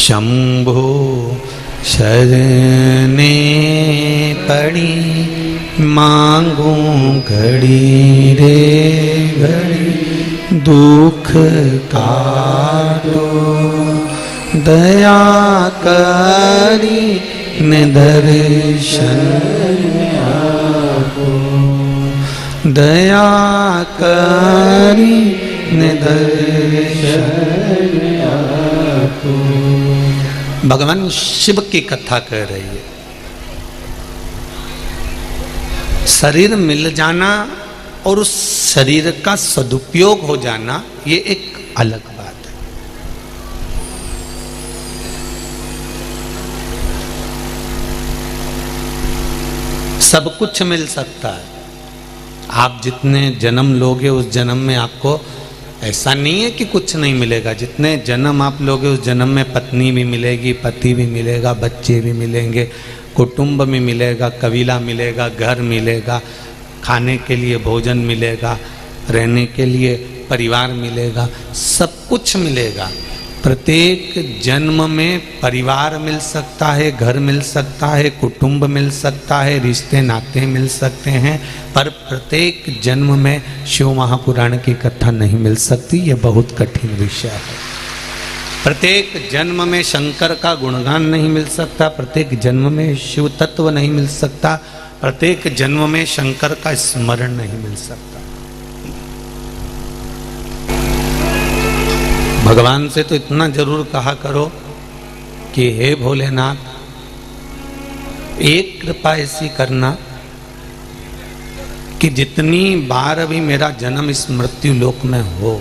शंभो शरणे पड़ी मांगू घड़ी रे घड़ी दुख काटो दया करी निदर्शन आपो दया करी निदर्शन आपो। भगवान शिव की कथा कर रही है। शरीर मिल जाना और उस शरीर का सदुपयोग हो जाना ये एक अलग बात है। सब कुछ मिल सकता है। आप जितने जन्म लोगे उस जन्म में आपको ऐसा नहीं है कि कुछ नहीं मिलेगा। जितने जन्म आप लोगे उस जन्म में पत्नी भी मिलेगी, पति भी मिलेगा, बच्चे भी मिलेंगे, कुटुंब में मिलेगा, कबीला मिलेगा, घर मिलेगा, खाने के लिए भोजन मिलेगा, रहने के लिए परिवार मिलेगा, सब कुछ मिलेगा। प्रत्येक जन्म में परिवार मिल सकता है, घर मिल सकता है, कुटुंब मिल सकता है, रिश्ते नाते मिल सकते हैं, पर प्रत्येक जन्म में शिव महापुराण की कथा नहीं मिल सकती। ये बहुत कठिन विषय है। प्रत्येक जन्म में शंकर का गुणगान नहीं मिल सकता, प्रत्येक जन्म में शिव तत्व नहीं मिल सकता, प्रत्येक जन्म में शंकर का स्मरण नहीं मिल सकता। भगवान से तो इतना जरूर कहा करो कि हे भोलेनाथ, एक कृपा ऐसी करना कि जितनी बार भी मेरा जन्म इस मृत्यु लोक में हो,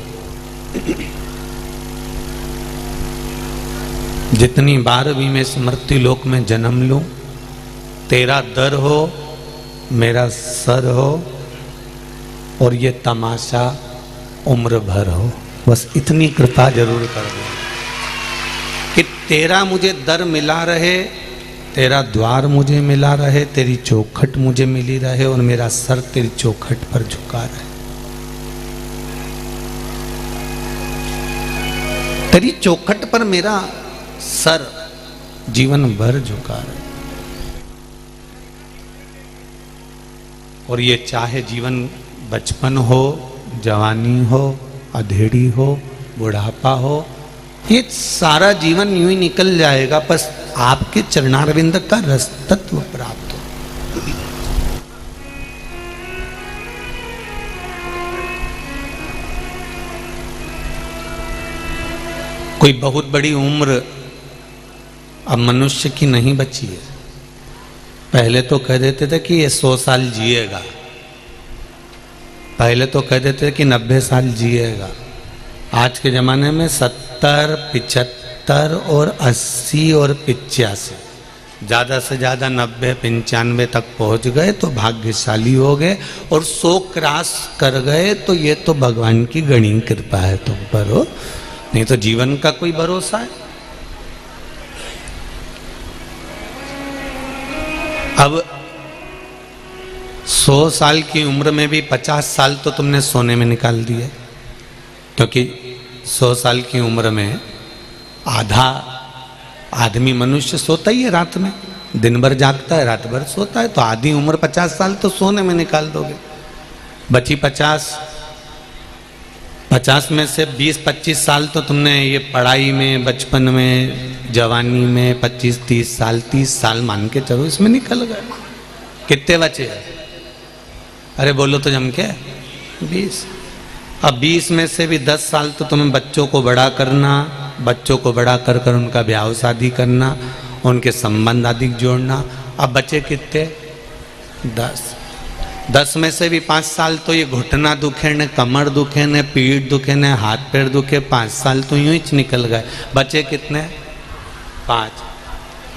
जितनी बार भी मैं इस मृत्यु लोक में जन्म लूं, तेरा दर हो, मेरा सर हो और ये तमाशा उम्र भर हो। बस इतनी कृपा जरूर कर दो कि तेरा मुझे दर मिला रहे, तेरा द्वार मुझे मिला रहे, तेरी चौखट मुझे मिली रहे और मेरा सर तेरी चौखट पर झुका रहे। तेरी चौखट पर मेरा सर जीवन भर झुका रहे। और ये चाहे जीवन बचपन हो, जवानी हो, अधेड़ी हो, बुढ़ापा हो, ये सारा जीवन यूं ही निकल जाएगा, बस आपके चरणारविंद का रस तत्व प्राप्त हो। कोई बहुत बड़ी उम्र अब मनुष्य की नहीं बची है। पहले तो कह देते थे कि ये 100 साल जिएगा, पहले तो कह देते थे कि 90 साल जिएगा। आज के ज़माने में 70, 75 और 80 और 85, ज़्यादा से ज़्यादा 90, 95 तक पहुंच गए तो भाग्यशाली हो गए, और 100 क्रॉस कर गए तो ये तो भगवान की गणी कृपा है तुम पर हो, नहीं तो जीवन का कोई भरोसा है। अब 100 साल की उम्र में भी 50 साल तो तुमने सोने में निकाल दिए, क्योंकि 100 साल की उम्र में आधा आदमी मनुष्य सोता ही है रात में, दिन भर जागता है, रात भर सोता है, तो आधी उम्र 50 साल तो सोने में निकाल दोगे। बची 50 में से 20-25 साल तो तुमने ये पढ़ाई में, बचपन में, जवानी में 25-30 साल, 30 साल मान के चलो इसमें निकल गए। कितने बचे? अरे बोलो तो जम के 20। अब 20 में से भी 10 साल तो तुम्हें बच्चों को बड़ा करना, बच्चों को बड़ा कर कर उनका ब्याह शादी करना, उनके संबंध आदि जोड़ना। अब बचे कितने? 10 में से भी 5 साल तो ये घुटना दुखे न, कमर दुखे न, पीठ दुखे न, हाथ पैर दुखे, 5 साल तो यूं ही निकल गए। बचे कितने? 5।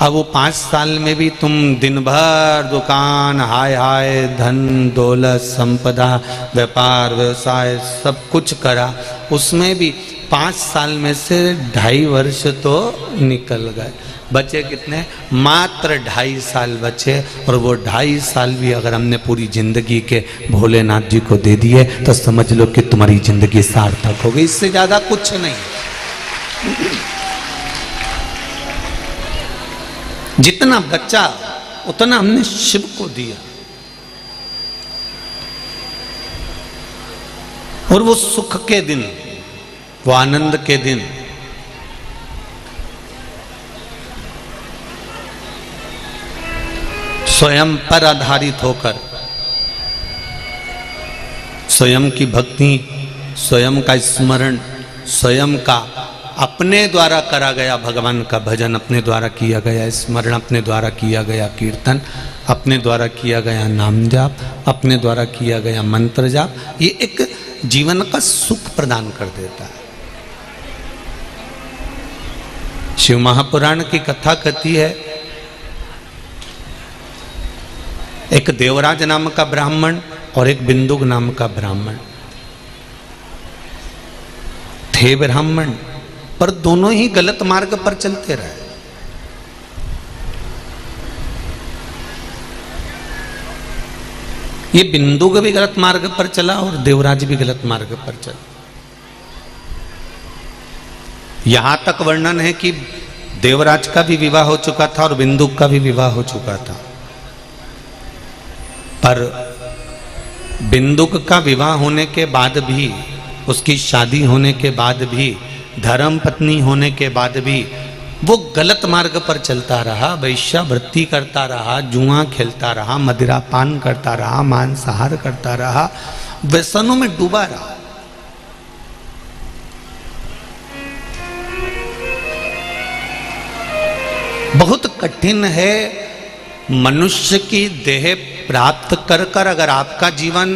अब वो 5 साल में भी तुम दिन भर दुकान, हाय हाय, धन दौलत संपदा, व्यापार व्यवसाय सब कुछ करा, उसमें भी 5 साल में से 2.5 वर्ष तो निकल गए। बचे कितने? मात्र 2.5 साल बचे, और वो 2.5 साल भी अगर हमने पूरी जिंदगी के भोलेनाथ जी को दे दिए तो समझ लो कि तुम्हारी जिंदगी सार्थक हो गई। इससे ज्यादा कुछ नहीं। जितना बच्चा उतना हमने शिव को दिया, और वो सुख के दिन, वो आनंद के दिन स्वयं पर आधारित होकर स्वयं की भक्ति, स्वयं का स्मरण, स्वयं का अपने द्वारा करा गया भगवान का भजन, अपने द्वारा किया गया स्मरण, अपने द्वारा किया गया कीर्तन, अपने द्वारा किया गया नाम जाप, अपने द्वारा किया गया मंत्र जाप, ये एक जीवन का सुख प्रदान कर देता है। शिव महापुराण की कथा कहती है, एक देवराज नाम का ब्राह्मण और एक बिंदुक नाम का ब्राह्मण थे। ब्राह्मण पर दोनों ही गलत मार्ग पर चलते रहे। ये बिंदुक भी गलत मार्ग पर चला और देवराज भी गलत मार्ग पर चला। यहां तक वर्णन है कि देवराज का भी विवाह हो चुका था और बिंदुक का भी विवाह हो चुका था, पर बिंदुक का विवाह होने के बाद भी, उसकी शादी होने के बाद भी, धर्म पत्नी होने के बाद भी वो गलत मार्ग पर चलता रहा, वैश्यावृत्ति करता रहा, जुआ खेलता रहा, मदिरा पान करता रहा, मांसाहार करता रहा, व्यसनों में डूबा रहा। बहुत कठिन है मनुष्य की देह प्राप्त कर कर अगर आपका जीवन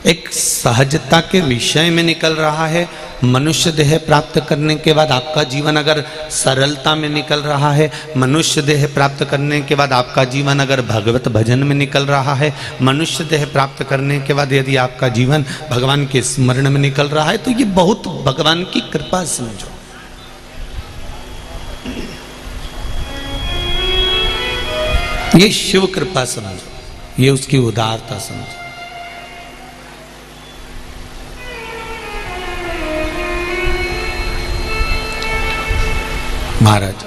एक सहजता के विषय में निकल रहा है, मनुष्य देह प्राप्त करने के बाद आपका जीवन अगर सरलता में निकल रहा है, मनुष्य देह प्राप्त करने के बाद आपका जीवन अगर भगवत भजन में निकल रहा है, मनुष्य देह प्राप्त करने के बाद यदि आपका जीवन भगवान के स्मरण में निकल रहा है, तो ये बहुत भगवान की कृपा समझो। ये शिव कृपा समझो, ये उसकी उदारता समझो। महाराज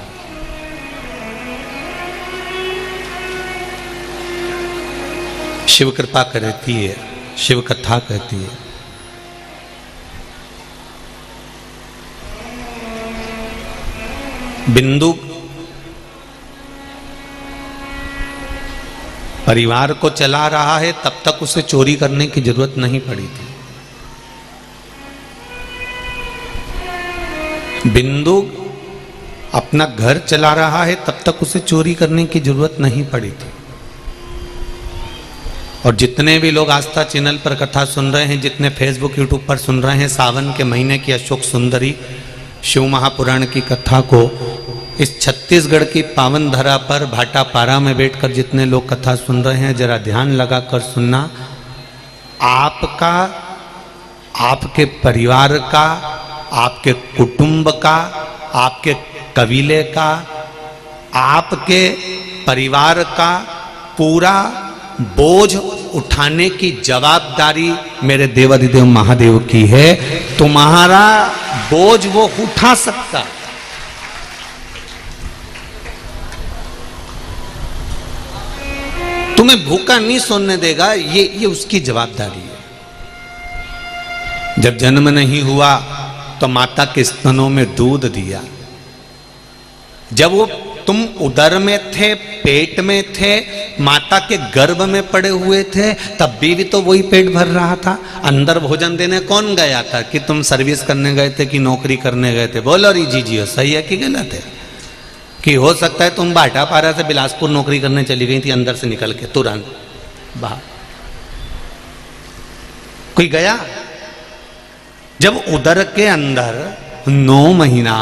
शिव कृपा कहती है, शिव कथा कहती है, बिंदु परिवार को चला रहा है, तब तक उसे चोरी करने की जरूरत नहीं पड़ी थी। बिंदु अपना घर चला रहा है, तब तक उसे चोरी करने की जरूरत नहीं पड़ी थी। और जितने भी लोग आस्था चैनल पर कथा सुन रहे हैं, जितने फेसबुक यूट्यूब पर सुन रहे हैं, सावन के महीने की अशोक सुंदरी शिव महापुराण की कथा को इस छत्तीसगढ़ की पावन धरा पर भाटापारा में बैठकर जितने लोग कथा सुन रहे हैं, जरा ध्यान लगाकर सुनना। आपका, आपके परिवार का, आपके कुटुंब का, आपके कबीले का, आपके परिवार का पूरा बोझ उठाने की जवाबदारी मेरे देवाधिदेव महादेव की है। तुम्हारा बोझ वो उठा सकता, तुम्हें भूखा नहीं सोने देगा, ये उसकी जवाबदारी है। जब जन्म नहीं हुआ तो माता के स्तनों में दूध दिया, जब वो तुम उदर में थे, पेट में थे, माता के गर्भ में पड़े हुए थे, तब भी तो वही पेट भर रहा था। अंदर भोजन देने कौन गया था? कि तुम सर्विस करने गए थे कि नौकरी करने गए थे? बोलो री जी सही है कि गलत है? कि हो सकता है तुम भाटापारा से बिलासपुर नौकरी करने चली गई थी, अंदर से निकल के तुरंत बाहर कोई गया? जब उदर के अंदर 9 महीना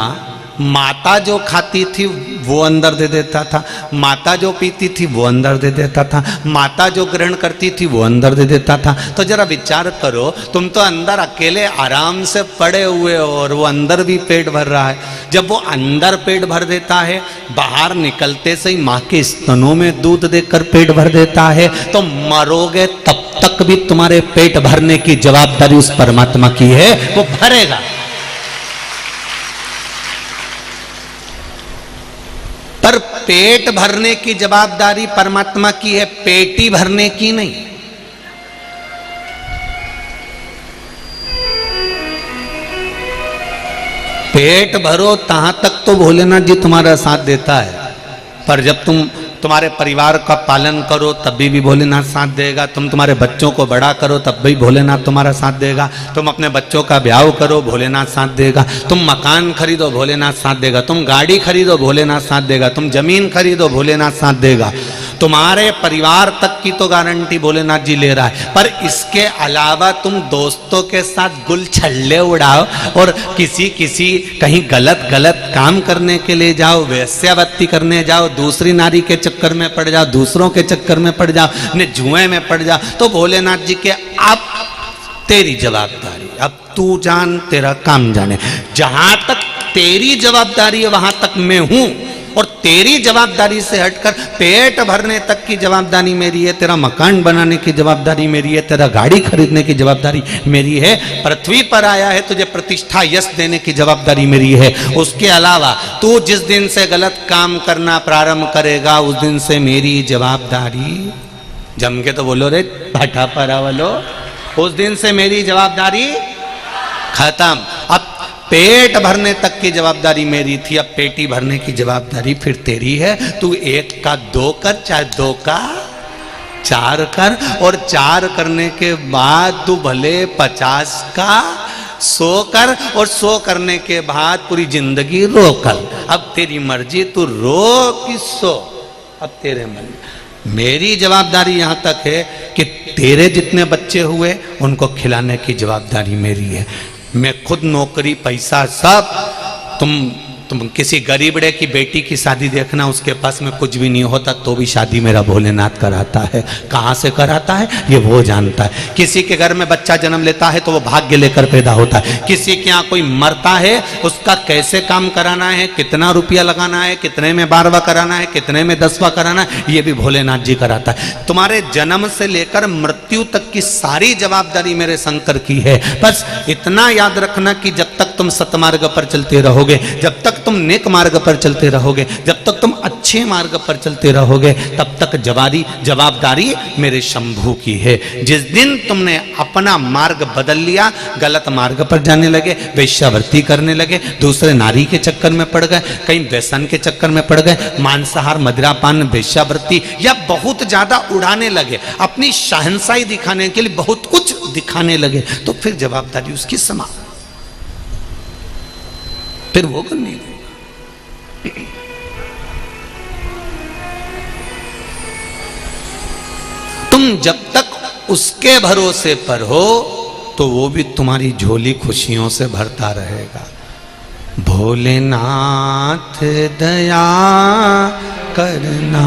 माता जो खाती थी वो अंदर दे देता था, माता जो पीती थी वो अंदर दे देता था, माता जो ग्रहण करती थी वो अंदर दे देता था। तो जरा विचार करो, तुम तो अंदर अकेले आराम से पड़े हुए हो और वो अंदर भी पेट भर रहा है। जब वो अंदर पेट भर देता है, बाहर निकलते से ही माँ के स्तनों में दूध देकर पेट भर देता है, तो मरोगे तब तक भी तुम्हारे पेट भरने की जवाबदारी उस परमात्मा की है, वो भरेगा। पर पेट भरने की जवाबदारी परमात्मा की है, पेटी भरने की नहीं। पेट भरो तहां तक तो भोलेनाथ जी तुम्हारा साथ देता है, पर जब तुम तुम्हारे परिवार का पालन करो तब भी भोलेनाथ साथ देगा। तुम तुम्हारे बच्चों को बड़ा करो तब भी भोलेनाथ तुम्हारा साथ देगा। तुम अपने बच्चों का ब्याह करो भोलेनाथ साथ देगा। तुम मकान खरीदो भोलेनाथ साथ देगा। तुम गाड़ी खरीदो भोलेनाथ साथ देगा। तुम जमीन खरीदो भोलेनाथ साथ देगा। तुम्हारे परिवार तक की तो गारंटी भोलेनाथ जी ले रहा है, पर इसके अलावा तुम दोस्तों के साथ गुल छल्ले उड़ाओ और किसी कहीं गलत काम करने के लिए जाओ, वेश्यावृत्ति करने जाओ, दूसरी नारी के चक्कर में पड़ जाओ, दूसरों के चक्कर में पड़ जाओ, ने जुए में पड़ जाओ, तो भोलेनाथ जी के अब तेरी जवाबदारी, अब तू जान तेरा काम जाने। जहां तक तेरी जवाबदारी है वहां तक मैं हूं, और तेरी जवाबदारी से हटकर पेट भरने तक की जवाबदारी मेरी है, तेरा मकान बनाने की जवाबदारी मेरी है, तेरा गाड़ी खरीदने की जवाबदारी मेरी है, पृथ्वी पर आया है तुझे प्रतिष्ठा यश देने की जवाबदारी मेरी है। उसके अलावा तू जिस दिन से गलत काम करना प्रारंभ करेगा उस दिन से मेरी जवाबदारी, जम के तो बोलो रे भाटा परा वालो, उस दिन से मेरी जवाबदारी खत्म। अब पेट भरने तक की जवाबदारी मेरी थी, अब पेटी भरने की जवाबदारी फिर तेरी है। तू 1 का 2 कर, चाहे 2 का 4 कर, और 4 करने के बाद तू भले 50 का 100 कर, और 100 करने के बाद पूरी जिंदगी रो कर। अब तेरी मर्जी, तू रो कि सो, अब तेरे मन। मेरी जवाबदारी यहां तक है कि तेरे जितने बच्चे हुए उनको खिलाने की जवाबदारी मेरी है। मैं खुद नौकरी पैसा सब, तुम किसी गरीबड़े की बेटी की शादी देखना, उसके पास में कुछ भी नहीं होता तो भी शादी मेरा भोलेनाथ कराता है। कहाँ से कराता है ये वो जानता है। किसी के घर में बच्चा जन्म लेता है तो वो भाग्य लेकर पैदा होता है। किसी के यहाँ कोई मरता है, उसका कैसे काम कराना है, कितना रुपया लगाना है, कितने में 12वां कराना है, कितने में 10वां कराना है, ये भी भोलेनाथ जी कराता है। तुम्हारे जन्म से लेकर मृत्यु तक की सारी जवाबदारी मेरे शंकर की है। बस इतना याद रखना कि जब तक तुम सतमार्ग पर चलते रहोगे, जब तक तुम नेक मार्ग पर चलते रहोगे, जब तक तुम अच्छे मार्ग पर चलते रहोगे, तब तक जवाबदारी मेरे शंभू की है। जिस दिन तुमने अपना मार्ग बदल लिया, गलत मार्ग पर जाने लगे, वेश्यावृत्ति करने लगे, दूसरे नारी के चक्कर में पड़ गए, कहीं व्यसन के चक्कर में पड़ गए, मांसाहार मदिरापान वेश्यावृत्ति या बहुत ज्यादा उड़ाने लगे, अपनी शहंशाही दिखाने के लिए बहुत कुछ दिखाने लगे, तो फिर जवाबदारी उसकी समाप्त, फिर वो करनी है। तुम जब तक उसके भरोसे पर हो तो वो भी तुम्हारी झोली खुशियों से भरता रहेगा। भोलेनाथ दया करना,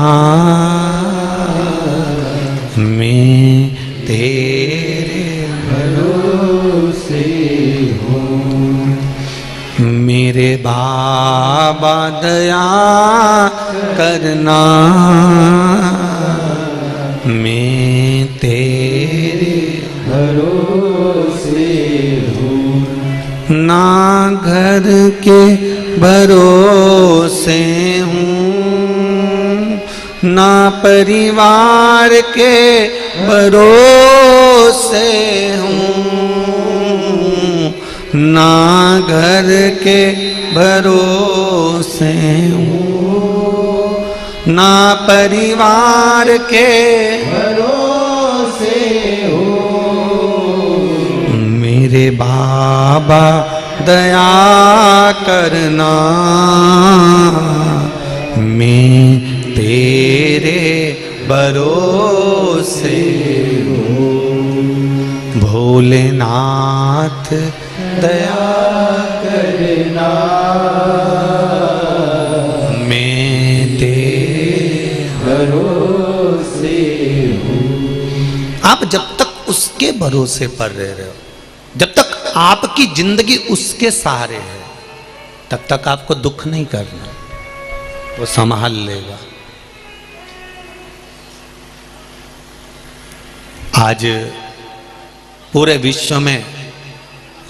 मैं तेरे भरोसे हूँ, मेरे बाबा दया करना, मैं तेरे भरोसे हूँ। ना घर के भरोसे हूँ, ना परिवार के भरोसे हूँ, ना घर के भरोसे हूँ, ना परिवार के भरोसे हूँ। मेरे बाबा दया करना, मैं तेरे भरोसे हूँ। भोलेनाथ दया करना, मैं तेरे भरोसे हूँ। आप जब तक उसके भरोसे पर रह रहे हो, जब तक आपकी जिंदगी उसके सहारे है, तब तक आपको दुख नहीं करना, वो संभाल लेगा। आज पूरे विश्व में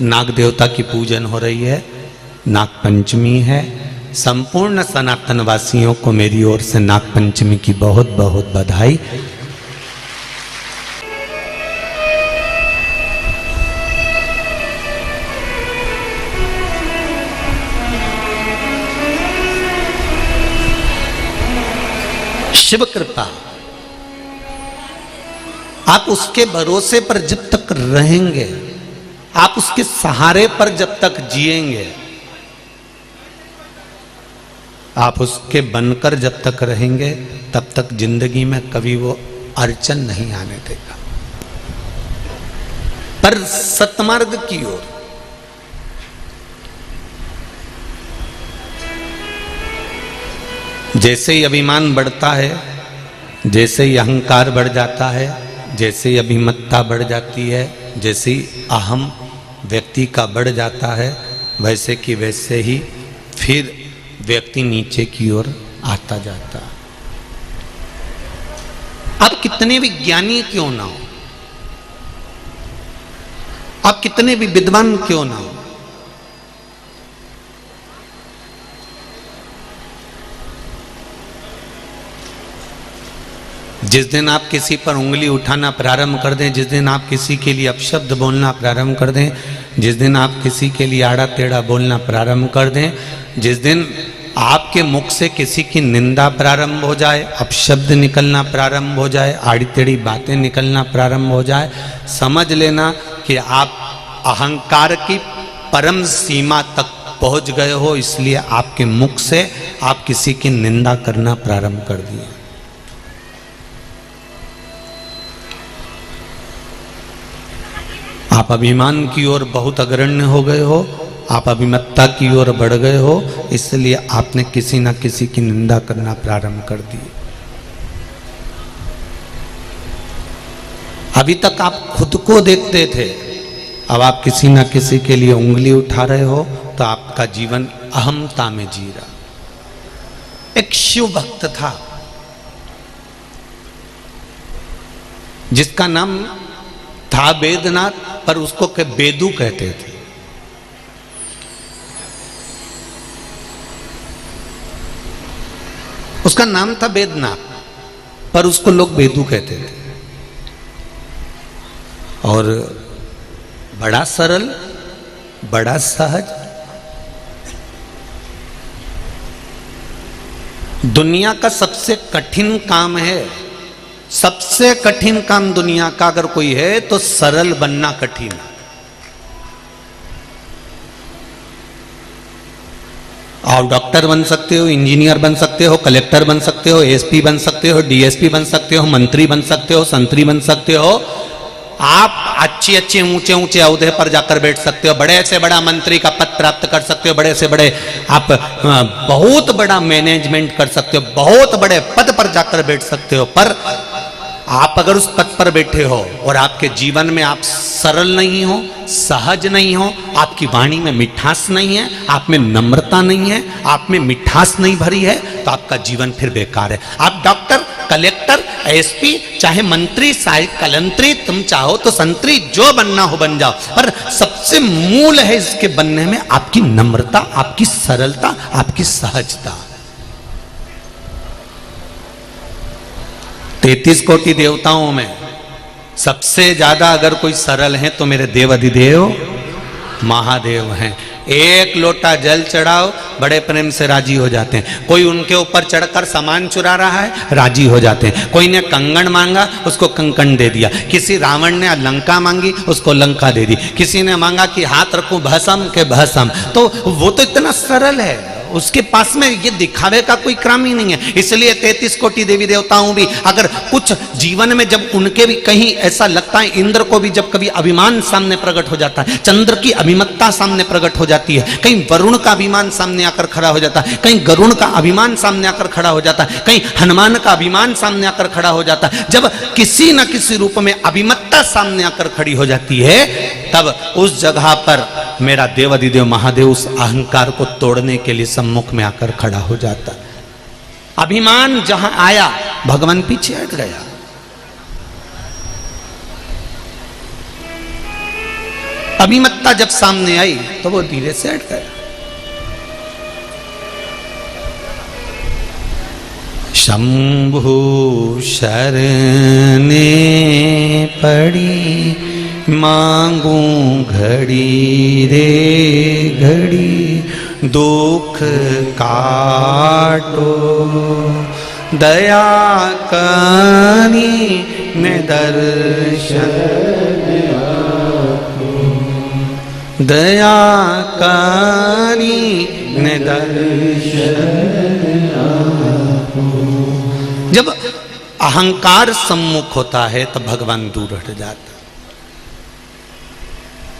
नाग देवता की पूजन हो रही है, नाग पंचमी है, संपूर्ण सनातन वासियों को मेरी ओर से नाग पंचमी की बहुत बहुत बधाई। शिव कृपा, आप उसके भरोसे पर जब तक रहेंगे, आप उसके सहारे पर जब तक जिएंगे, आप उसके बनकर जब तक रहेंगे, तब तक जिंदगी में कभी वो अड़चन नहीं आने देगा। पर सतमार्ग की ओर जैसे ही अभिमान बढ़ता है, जैसे ही अहंकार बढ़ जाता है, जैसे ही अभिमत्ता बढ़ जाती है, जैसे ही अहम व्यक्ति का बढ़ जाता है, वैसे कि वैसे ही फिर व्यक्ति नीचे की ओर आता जाता। आप कितने भी ज्ञानी क्यों ना हो, आप कितने भी विद्वान क्यों ना हो, जिस दिन आप किसी पर उंगली उठाना प्रारंभ कर दें, जिस दिन आप किसी के लिए अपशब्द बोलना प्रारंभ कर दें, जिस दिन आप किसी के लिए आड़ा टेढ़ा बोलना प्रारंभ कर दें, जिस दिन आपके मुख से किसी की निंदा प्रारंभ हो जाए, अपशब्द निकलना प्रारंभ हो जाए, आड़ी टेढ़ी बातें निकलना प्रारंभ हो जाए, समझ लेना कि आप अहंकार की परम सीमा तक पहुंच गए हो। इसलिए आपके मुख से आप किसी की निंदा करना प्रारंभ कर दिए। आप अभिमान की ओर बहुत अग्रण्य हो गए हो, आप अभिमत्ता की ओर बढ़ गए हो, इसलिए आपने किसी ना किसी की निंदा करना प्रारंभ कर दी। अभी तक आप खुद को देखते थे, अब आप किसी ना किसी के लिए उंगली उठा रहे हो, तो आपका जीवन अहमता में जी रहा। एक शिव भक्त था जिसका नाम था वेदनाथ, पर उसको के बेदू कहते थे। उसका नाम था वेदनाथ, पर उसको लोग बेदू कहते थे। और बड़ा सरल, बड़ा सहज, दुनिया का सबसे कठिन काम है, सबसे कठिन काम दुनिया का अगर कोई है तो सरल बनना कठिन है। आप डॉक्टर बन सकते हो, इंजीनियर बन सकते हो, कलेक्टर बन सकते हो, एसपी बन सकते हो, डीएसपी बन सकते हो, मंत्री बन सकते हो, संतरी बन सकते हो, आप अच्छे अच्छे ऊंचे ऊंचे औहदे पर जाकर बैठ सकते हो, बड़े से बड़ा मंत्री का पद प्राप्त कर सकते हो, बड़े से बड़े आप बहुत बड़ा मैनेजमेंट कर सकते हो, बहुत बड़े पद पर जाकर बैठ सकते हो। पर आप अगर उस पद पर बैठे हो और आपके जीवन में आप सरल नहीं हो, सहज नहीं हो, आपकी वाणी में मिठास नहीं है, आप में नम्रता नहीं है, आप में मिठास नहीं भरी है, तो आपका जीवन फिर बेकार है। आप डॉक्टर, कलेक्टर, एसपी, चाहे मंत्री, सहायक कलंत्री, तुम चाहो तो संतरी, जो बनना हो बन जाओ, पर सबसे मूल है इसके बनने में आपकी नम्रता, आपकी सरलता, आपकी सहजता। 33 कोटि देवताओं में सबसे ज्यादा अगर कोई सरल है तो मेरे देव अधिदेव महादेव हैं। एक लोटा जल चढ़ाओ, बड़े प्रेम से राजी हो जाते हैं। कोई उनके ऊपर चढ़कर सामान चुरा रहा है, राजी हो जाते हैं। कोई ने कंगन मांगा, उसको कंकण दे दिया। किसी रावण ने लंका मांगी, उसको लंका दे दी। किसी ने मांगा कि हाथ रखूं भस्म के भस्म, तो वो तो इतना सरल है, उसके पास में ये दिखावे का कोई क्रम ही नहीं है। इसलिए 33 कोटि देवी देवताओं भी अगर कुछ जीवन में जब उनके भी कहीं ऐसा लगता है, इंद्र को भी जब कभी अभिमान सामने प्रकट हो जाता है, चंद्र की अभिमत्ता सामने प्रकट हो जाती है, कहीं वरुण का अभिमान सामने आकर खड़ा हो जाता है, कहीं गरुण का अभिमान सामने आकर खड़ा हो जाता है, कहीं हनुमान का अभिमान सामने आकर खड़ा हो जाता है। जब किसी न किसी रूप में अभिमत्ता सामने आकर खड़ी हो जाती है, तब उस जगह पर मेरा देव अधिदेव महादेव उस अहंकार को तोड़ने के लिए सम्मुख में आकर खड़ा हो जाता। अभिमान जहां आया, भगवान पीछे हट गया। अभिमत्ता जब सामने आई तो वो धीरे से हट गया। शंभु शरणे पड़ी मांगू घड़ी रे घड़ी दुख काटो दया करी ने दर्शन दया करी ने दर्शन। जब अहंकार सम्मुख होता है तो भगवान दूर हट जाता।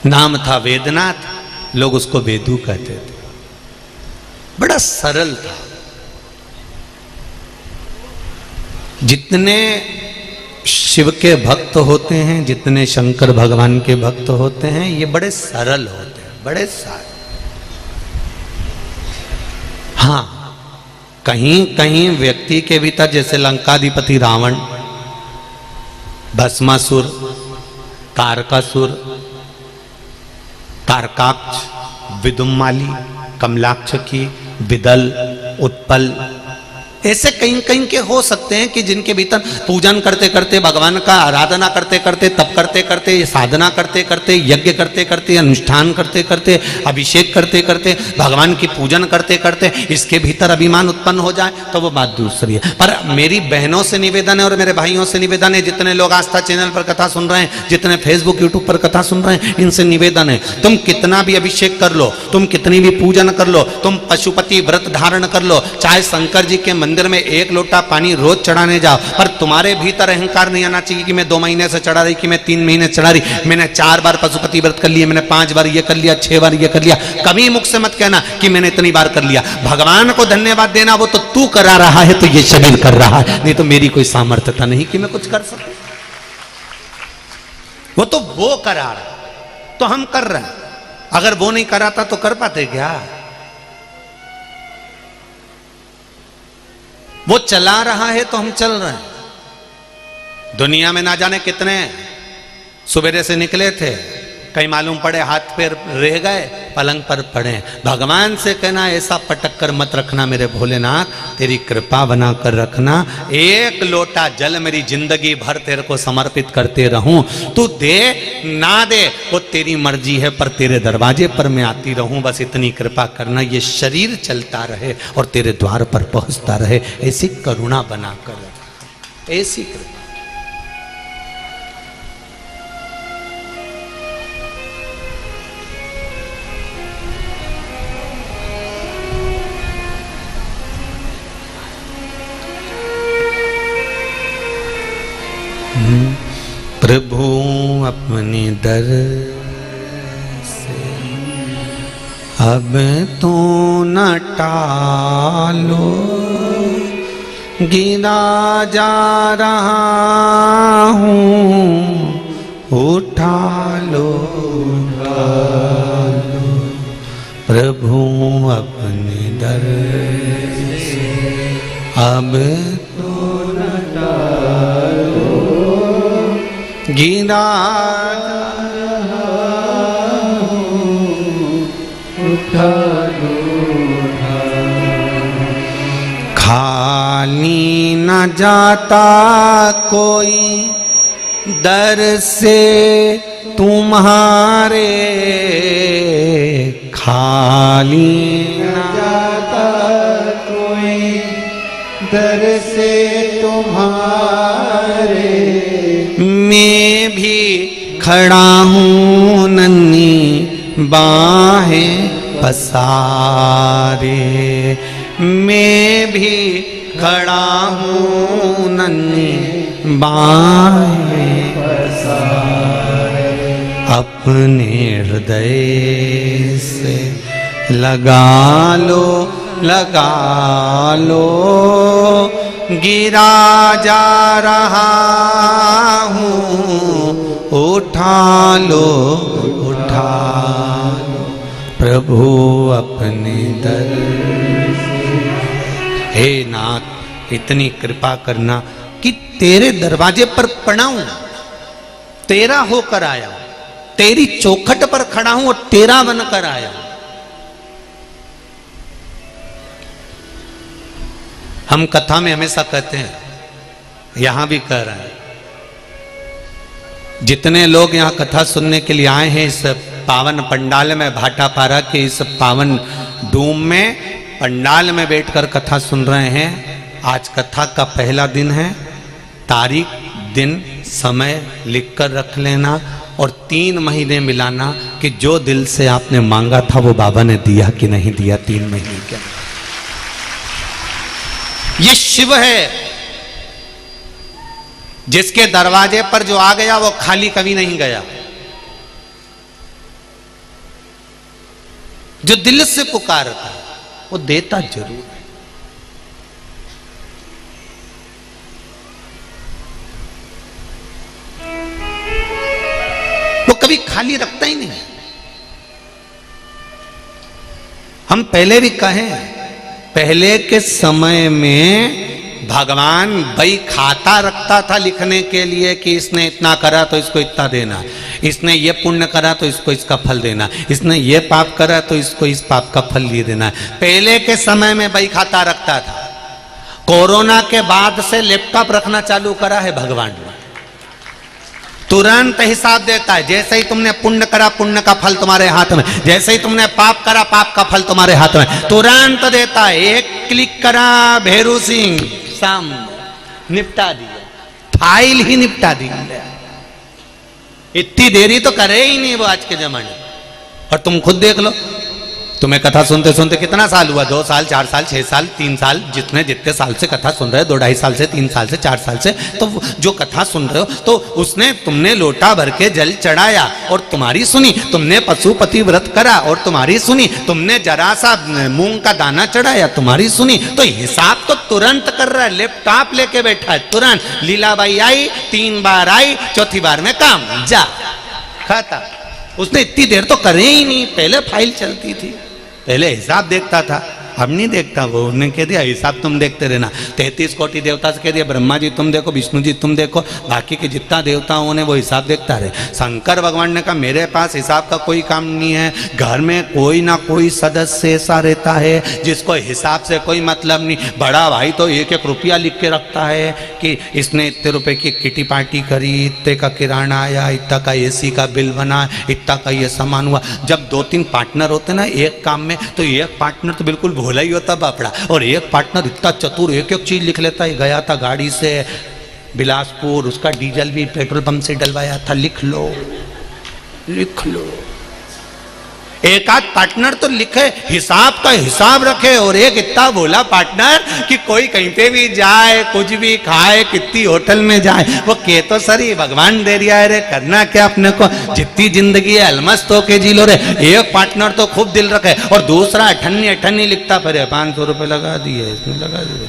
नाम था वेदनाथ, लोग उसको वेदू कहते थे, बड़ा सरल था। जितने शिव के भक्त होते हैं, जितने शंकर भगवान के भक्त होते हैं, ये बड़े सरल होते हैं, बड़े सरल। हाँ, कहीं कहीं व्यक्ति के भीतर, जैसे लंकाधिपति रावण, भस्मासुर, तारकासुर, तारकाक्ष, विदुम्माली, कमलाक्षकी, विदल, उत्पल, ऐसे कहीं कहीं के हो सकते हैं कि जिनके भीतर पूजन करते करते, भगवान का आराधना करते करते, तप करते करते, साधना करते करते, यज्ञ करते करते, अनुष्ठान करते करते, अभिषेक करते करते, भगवान की पूजन करते करते इसके भीतर अभिमान उत्पन्न हो जाए तो वो बात दूसरी है। पर मेरी बहनों से निवेदन है और मेरे भाइयों से निवेदन है, जितने लोग आस्था चैनल पर कथा सुन रहे हैं, जितने फेसबुक यूट्यूब पर कथा सुन रहे हैं, इनसे निवेदन है, तुम कितना भी अभिषेक कर लो, तुम कितनी भी पूजन कर लो, तुम पशुपति व्रत धारण कर लो, चाहे शंकर जी के मंदिर में 1 लोटा पानी रोज चढ़ाने जाओ, पर तुम्हारे भीतर अहंकार नहीं आना चाहिए कि मैं 2 महीने से चढ़ा रही, कि मैं 3 महीने चढ़ा रही, मैंने 4 बार पशुपति व्रत कर लिया, मैंने 5 बार ये कर लिया, 6 बार ये कर लिया। कभी मुख से मत कहना कि मैंने इतनी बार कर लिया। भगवान को धन्यवाद देना, वो तो तू करा रहा है, तो ये शरीर कर रहा है, नहीं तो मेरी कोई सामर्थ्यता नहीं कि मैं कुछ कर सकूं। वो तो वो करा रहा, तो हम कर रहे हैं। अगर वो नहीं कराता तो कर पाते क्या? वो चला रहा है तो हम चल रहे हैं। दुनिया में ना जाने कितने सवेरे से निकले थे, कहीं मालूम पड़े हाथ पैर रह गए, पलंग पर पड़े। भगवान से कहना ऐसा पटक कर मत रखना मेरे भोलेनाथ, तेरी कृपा बना कर रखना, 1 लोटा जल मेरी जिंदगी भर तेरे को समर्पित करते रहूं, तू दे ना दे वो तेरी मर्जी है, पर तेरे दरवाजे पर मैं आती रहूं, बस इतनी कृपा करना, ये शरीर चलता रहे और तेरे द्वार पर पहुंचता रहे, ऐसी करुणा बना कर रखना, ऐसी कृपा। प्रभु अपने दर से अब तो न टालो, गिरा जा रहा हूँ, उठा लो, प्रभु अपने दर से अब तो न टालो, गिरा उठा लो, खाली न जाता कोई दर से तुम्हारे, खाली न जाता कोई दर से तुम्हारे, मैं भी खड़ा हूँ नन्ही बाहें पसारे, मैं भी खड़ा हूँ नन्ही बाहें पसारे, अपने हृदय से लगा लो, लगा लो, गिरा जा रहा हूँ, उठा लो, उठा लो, प्रभु अपने दर से। हे नाथ, इतनी कृपा करना कि तेरे दरवाजे पर पड़ा हूं, तेरा होकर आया हूं, तेरी चौखट पर खड़ा हूं और तेरा बनकर आया हूं। हम कथा में हमेशा कहते हैं, यहां भी कह रहे हैं, जितने लोग यहाँ कथा सुनने के लिए आए हैं इस पावन पंडाल में, भाटापारा के इस पावन डूम में पंडाल में बैठकर कथा सुन रहे हैं, आज कथा का पहला दिन है। तारीख, दिन, समय लिखकर रख लेना और 3 महीने मिलाना कि जो दिल से आपने मांगा था वो बाबा ने दिया कि नहीं दिया 3 महीने के। ये शिव है, जिसके दरवाजे पर जो आ गया वो खाली कभी नहीं गया। जो दिल से पुकारता वो देता जरूर है। वो कभी खाली रखता ही नहीं। हम पहले भी कहें, पहले के समय में भगवान बई खाता रखता था लिखने के लिए कि इसने इतना करा तो इसको इतना देना, इसने ये पुण्य करा तो इसको इसका फल देना, इसने ये पाप करा तो इसको इस पाप का फल ये देना। पहले के समय में बई खाता रखता था। कोरोना के बाद से लैपटॉप रखना चालू करा है भगवान ने। तुरंत हिसाब देता है। जैसे ही तुमने पुण्य करा पुण्य का फल तुम्हारे हाथ में, जैसे ही तुमने पाप करा पाप का फल तुम्हारे हाथ में, तुरंत देता है। एक क्लिक करा भेरू सिंह शाम निपटा दिया, फाइल ही निपटा दी। इतनी देरी तो करे ही नहीं वो आज के जमाने। और तुम खुद देख लो, तुम्हें कथा सुनते सुनते कितना साल हुआ? 2 साल, 4 साल, 6 साल, 3 साल, जितने साल से कथा सुन रहे हो, 2-2.5 साल से, 3 साल से, 4 साल से, तो जो कथा सुन रहे हो तो उसने तुमने लोटा भर के जल चढ़ाया और तुम्हारी सुनी, तुमने पशुपति व्रत करा और तुम्हारी सुनी, तुमने जरा सा मूंग का दाना चढ़ाया तुम्हारी सुनी। तो हिसाब तो तुरंत कर रहा है, लैपटॉप लेके बैठा है तुरंत। लीलाबाई आई, 3 बार आई, चौथी बार में काम जा खाता। उसने इतनी देर तो करे ही नहीं। पहले फाइल चलती थी, पहले हिसाब देखता था, अब नहीं देखता वो। उन्होंने कह दिया हिसाब तुम देखते रहना। 33 कोटि देवता से कह दिया ब्रह्मा जी तुम देखो, विष्णु जी तुम देखो, बाकी के जितना देवता उन्हें वो हिसाब देखता रहे। शंकर भगवान ने कहा मेरे पास हिसाब का कोई काम नहीं है। घर में कोई ना कोई सदस्य ऐसा रहता है जिसको हिसाब से कोई मतलब नहीं। बड़ा भाई तो 1-1 रुपया लिख के रखता है कि इसने इतने रुपए की किटी पार्टी करी, इतने का किराना आया, इतना का AC का बिल बना, इतना का ये सामान हुआ। जब 2-3 पार्टनर होते ना एक काम में, तो एक पार्टनर तो बिल्कुल भोला ही होता बापड़ा, और एक पार्टनर इतना चतुर 1-1 चीज लिख लेता है। गया था गाड़ी से बिलासपुर, उसका डीजल भी पेट्रोल पंप से डलवाया था, लिख लो लिख लो। एक आध पार्टनर तो लिखे, हिसाब का हिसाब रखे, और एक इतना बोला पार्टनर कि कोई कहीं पे भी जाए, कुछ भी खाए, कितनी होटल में जाए, वो कह तो सरी भगवान दे दिया है रे, करना क्या अपने को, जितनी जिंदगी है अलमस्त होके जी लो रे। एक पार्टनर तो खूब दिल रखे और दूसरा अठन्नी लिखता फिर 500 रुपए लगा दिए, इसमें लगा दिए,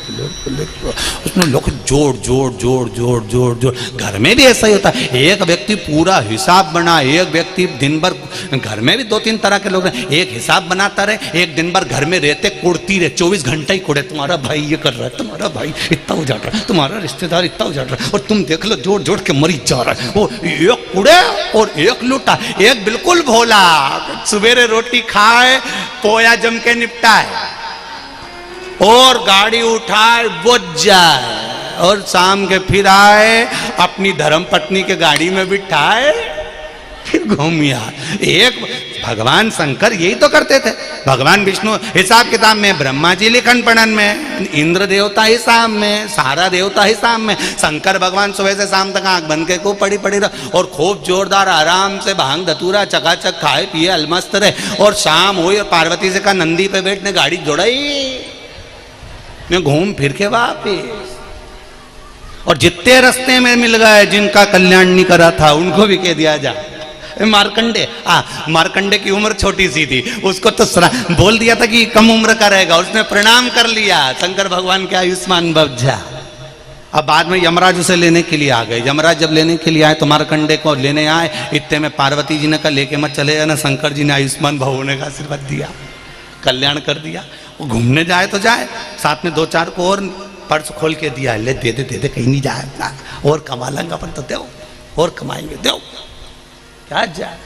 उसमें लोग जोड़ जोड़ जोड़ जोड़ जोड़ जोड़। घर में भी ऐसा ही होता है। एक व्यक्ति पूरा हिसाब बना, एक व्यक्ति दिन भर, घर में भी 2-3 तरह के लोग हैं। एक हिसाब बनाता रहे, एक दिन भर घर में रहते कुड़ती रहे, 24 घंटा ही कुड़े, तुम्हारा भाई ये कर रहा है, तुम्हारा भाई इतना उजाड़ रहा है, तुम्हारा रिश्तेदार इतना उजाड़ रहा है, और तुम देख लो जोड़ जोड़ के मरी जा रहा है। वो एक कुड़े और एक लूटा, एक बिल्कुल भोला, सवेरे रोटी खाए, पोया जम के निपटाए और गाड़ी उठाए बुझ जाए, और शाम के फिर आए अपनी धर्म पत्नी के गाड़ी में बिठाए फिर घूमिया। एक भगवान शंकर यही तो करते थे। भगवान विष्णु हिसाब किताब में, ब्रह्मा जी लिखन पढ़न में, इंद्र देवता हिसाब में, सारा देवता हिसाब में, शंकर भगवान सुबह से शाम तक आंख बंद के खूब पड़ी रहे और खूब जोरदार आराम से भांग धतूरा चकाचक खाए पिए अलमस्त रहे। और शाम हुई और पार्वती से कहा नंदी पे बैठने गाड़ी जोड़ाई, मैं घूम फिर के वापिस। और जितने रास्ते में मिल गए जिनका कल्याण नहीं करा था उनको भी कह दिया जा। मार्कंडे की उम्र छोटी सी थी, उसको तो बोल दिया था कि कम उम्र का रहेगा, उसने प्रणाम कर लिया, शंकर भगवान के आयुष्मान भव जा। अब बाद में यमराज उसे लेने के लिए आ गए। यमराज जब लेने के लिए आए तो मार्कंडे को लेने आए, इतने में पार्वती जी ने कहा लेके मत चले जाना, शंकर जी ने आयुष्मान भव होने का आशीर्वाद दिया, कल्याण कर दिया। वो घूमने जाए तो जाए, साथ में 2-4 को और पर्स खोल के दिया, ले दे दे कहीं नहीं जाए ना, और कमा लेंगे अपन तो दो, और कमाएंगे दो, क्या जाए।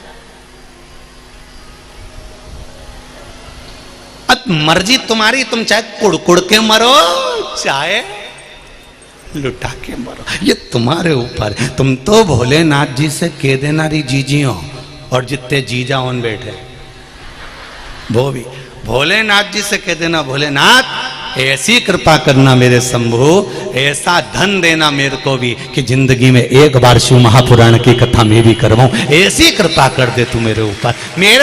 अब मर्जी तुम्हारी, तुम चाहे कुड़ कुड़ के मरो चाहे लुटा के मरो, ये तुम्हारे ऊपर। तुम तो भोलेनाथ जी से कह देना री जीजियो, और जितने जीजा उन बैठे वो भी भोलेनाथ जी से कह देना, भोलेनाथ ऐसी कृपा करना मेरे शंभु, ऐसा धन देना मेरे को भी कि जिंदगी में एक बार शिव महापुराण की कथा मैं भी करवाऊं। ऐसी कृपा कर दे तू मेरे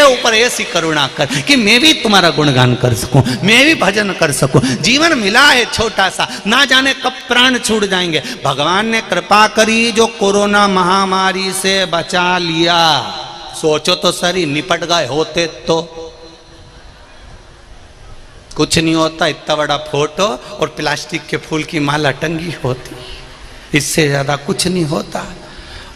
ऊपर ऐसी करुणा कर कि मैं भी तुम्हारा गुणगान कर सकूं, मैं भी भजन कर सकूं। जीवन मिला है छोटा सा, ना जाने कब प्राण छूट जाएंगे। भगवान ने कृपा करी जो कोरोना महामारी से बचा लिया। सोचो तो सही, निपट गए होते तो कुछ नहीं होता। इतना बड़ा फोटो और प्लास्टिक के फूल की माला टंगी होती, इससे ज्यादा कुछ नहीं होता।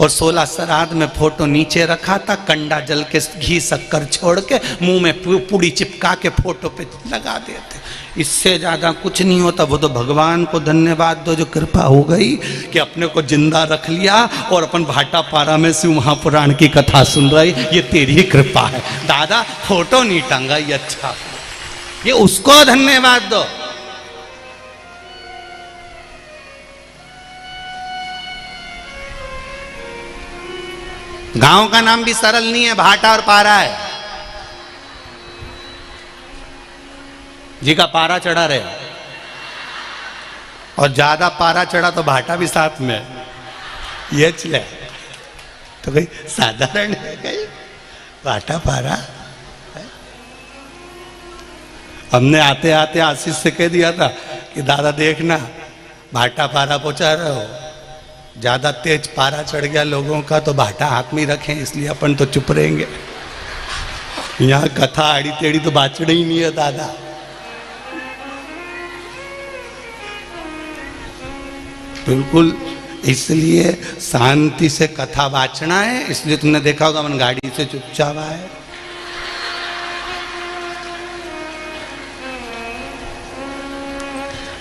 और 16 श्राद्ध में फोटो नीचे रखा था, कंडा जल के घी शक्कर छोड़ के मुंह में पूड़ी चिपका के फोटो पे लगा देते, इससे ज्यादा कुछ नहीं होता। वो तो भगवान को धन्यवाद दो जो कृपा हो गई कि अपने को जिंदा रख लिया और अपन भाटापारा में शिव महापुराण की कथा सुन रही। ये तेरी कृपा है दादा, फोटो नहीं टंगा, ये अच्छा, ये उसको धन्यवाद दो। गांव का नाम भी सरल नहीं है, भाटा और पारा है। जी का पारा चढ़ा रहे, और ज्यादा पारा चढ़ा तो भाटा भी साथ में, ये चले तो कहीं साधारण है, कहीं भाटा पारा। हमने आते आते आशीष से कह दिया था कि दादा देखना भाटा पारा पहुंचा रहे हो, ज्यादा तेज पारा चढ़ गया लोगों का तो भाटा हाथ में रखें, इसलिए अपन तो चुप रहेंगे। यहाँ कथा आड़ी टेढ़ी तो बाचड़ ही नहीं है दादा। बिल्कुल, इसलिए शांति से कथा बाचना है। इसलिए तुमने देखा होगा अपन गाड़ी से चुपचाप आए।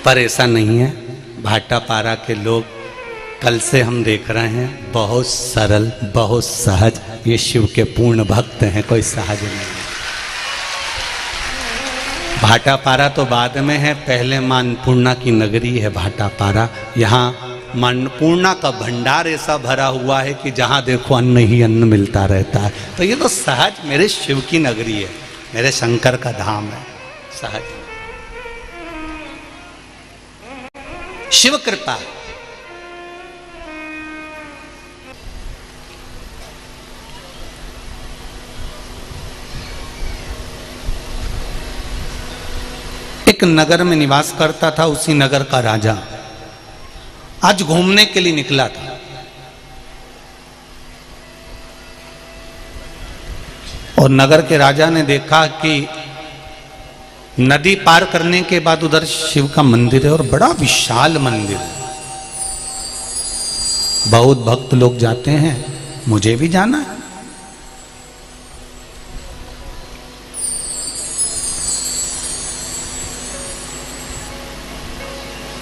पर ऐसा नहीं है, भाटापारा के लोग कल से हम देख रहे हैं बहुत सरल, बहुत सहज, ये शिव के पूर्ण भक्त हैं, कोई सहज नहीं। भाटापारा तो बाद में है, पहले मां अन्नपूर्णा की नगरी है भाटापारा। यहाँ मां अन्नपूर्णा का भंडार ऐसा भरा हुआ है कि जहाँ देखो अन्न ही अन्न मिलता रहता है। तो ये तो सहज मेरे शिव की नगरी है, मेरे शंकर का धाम है, सहज शिव कृपा। एक नगर में निवास करता था, उसी नगर का राजा आज घूमने के लिए निकला था। और नगर के राजा ने देखा कि नदी पार करने के बाद उधर शिव का मंदिर है, और बड़ा विशाल मंदिर है, बहुत भक्त लोग जाते हैं, मुझे भी जाना है।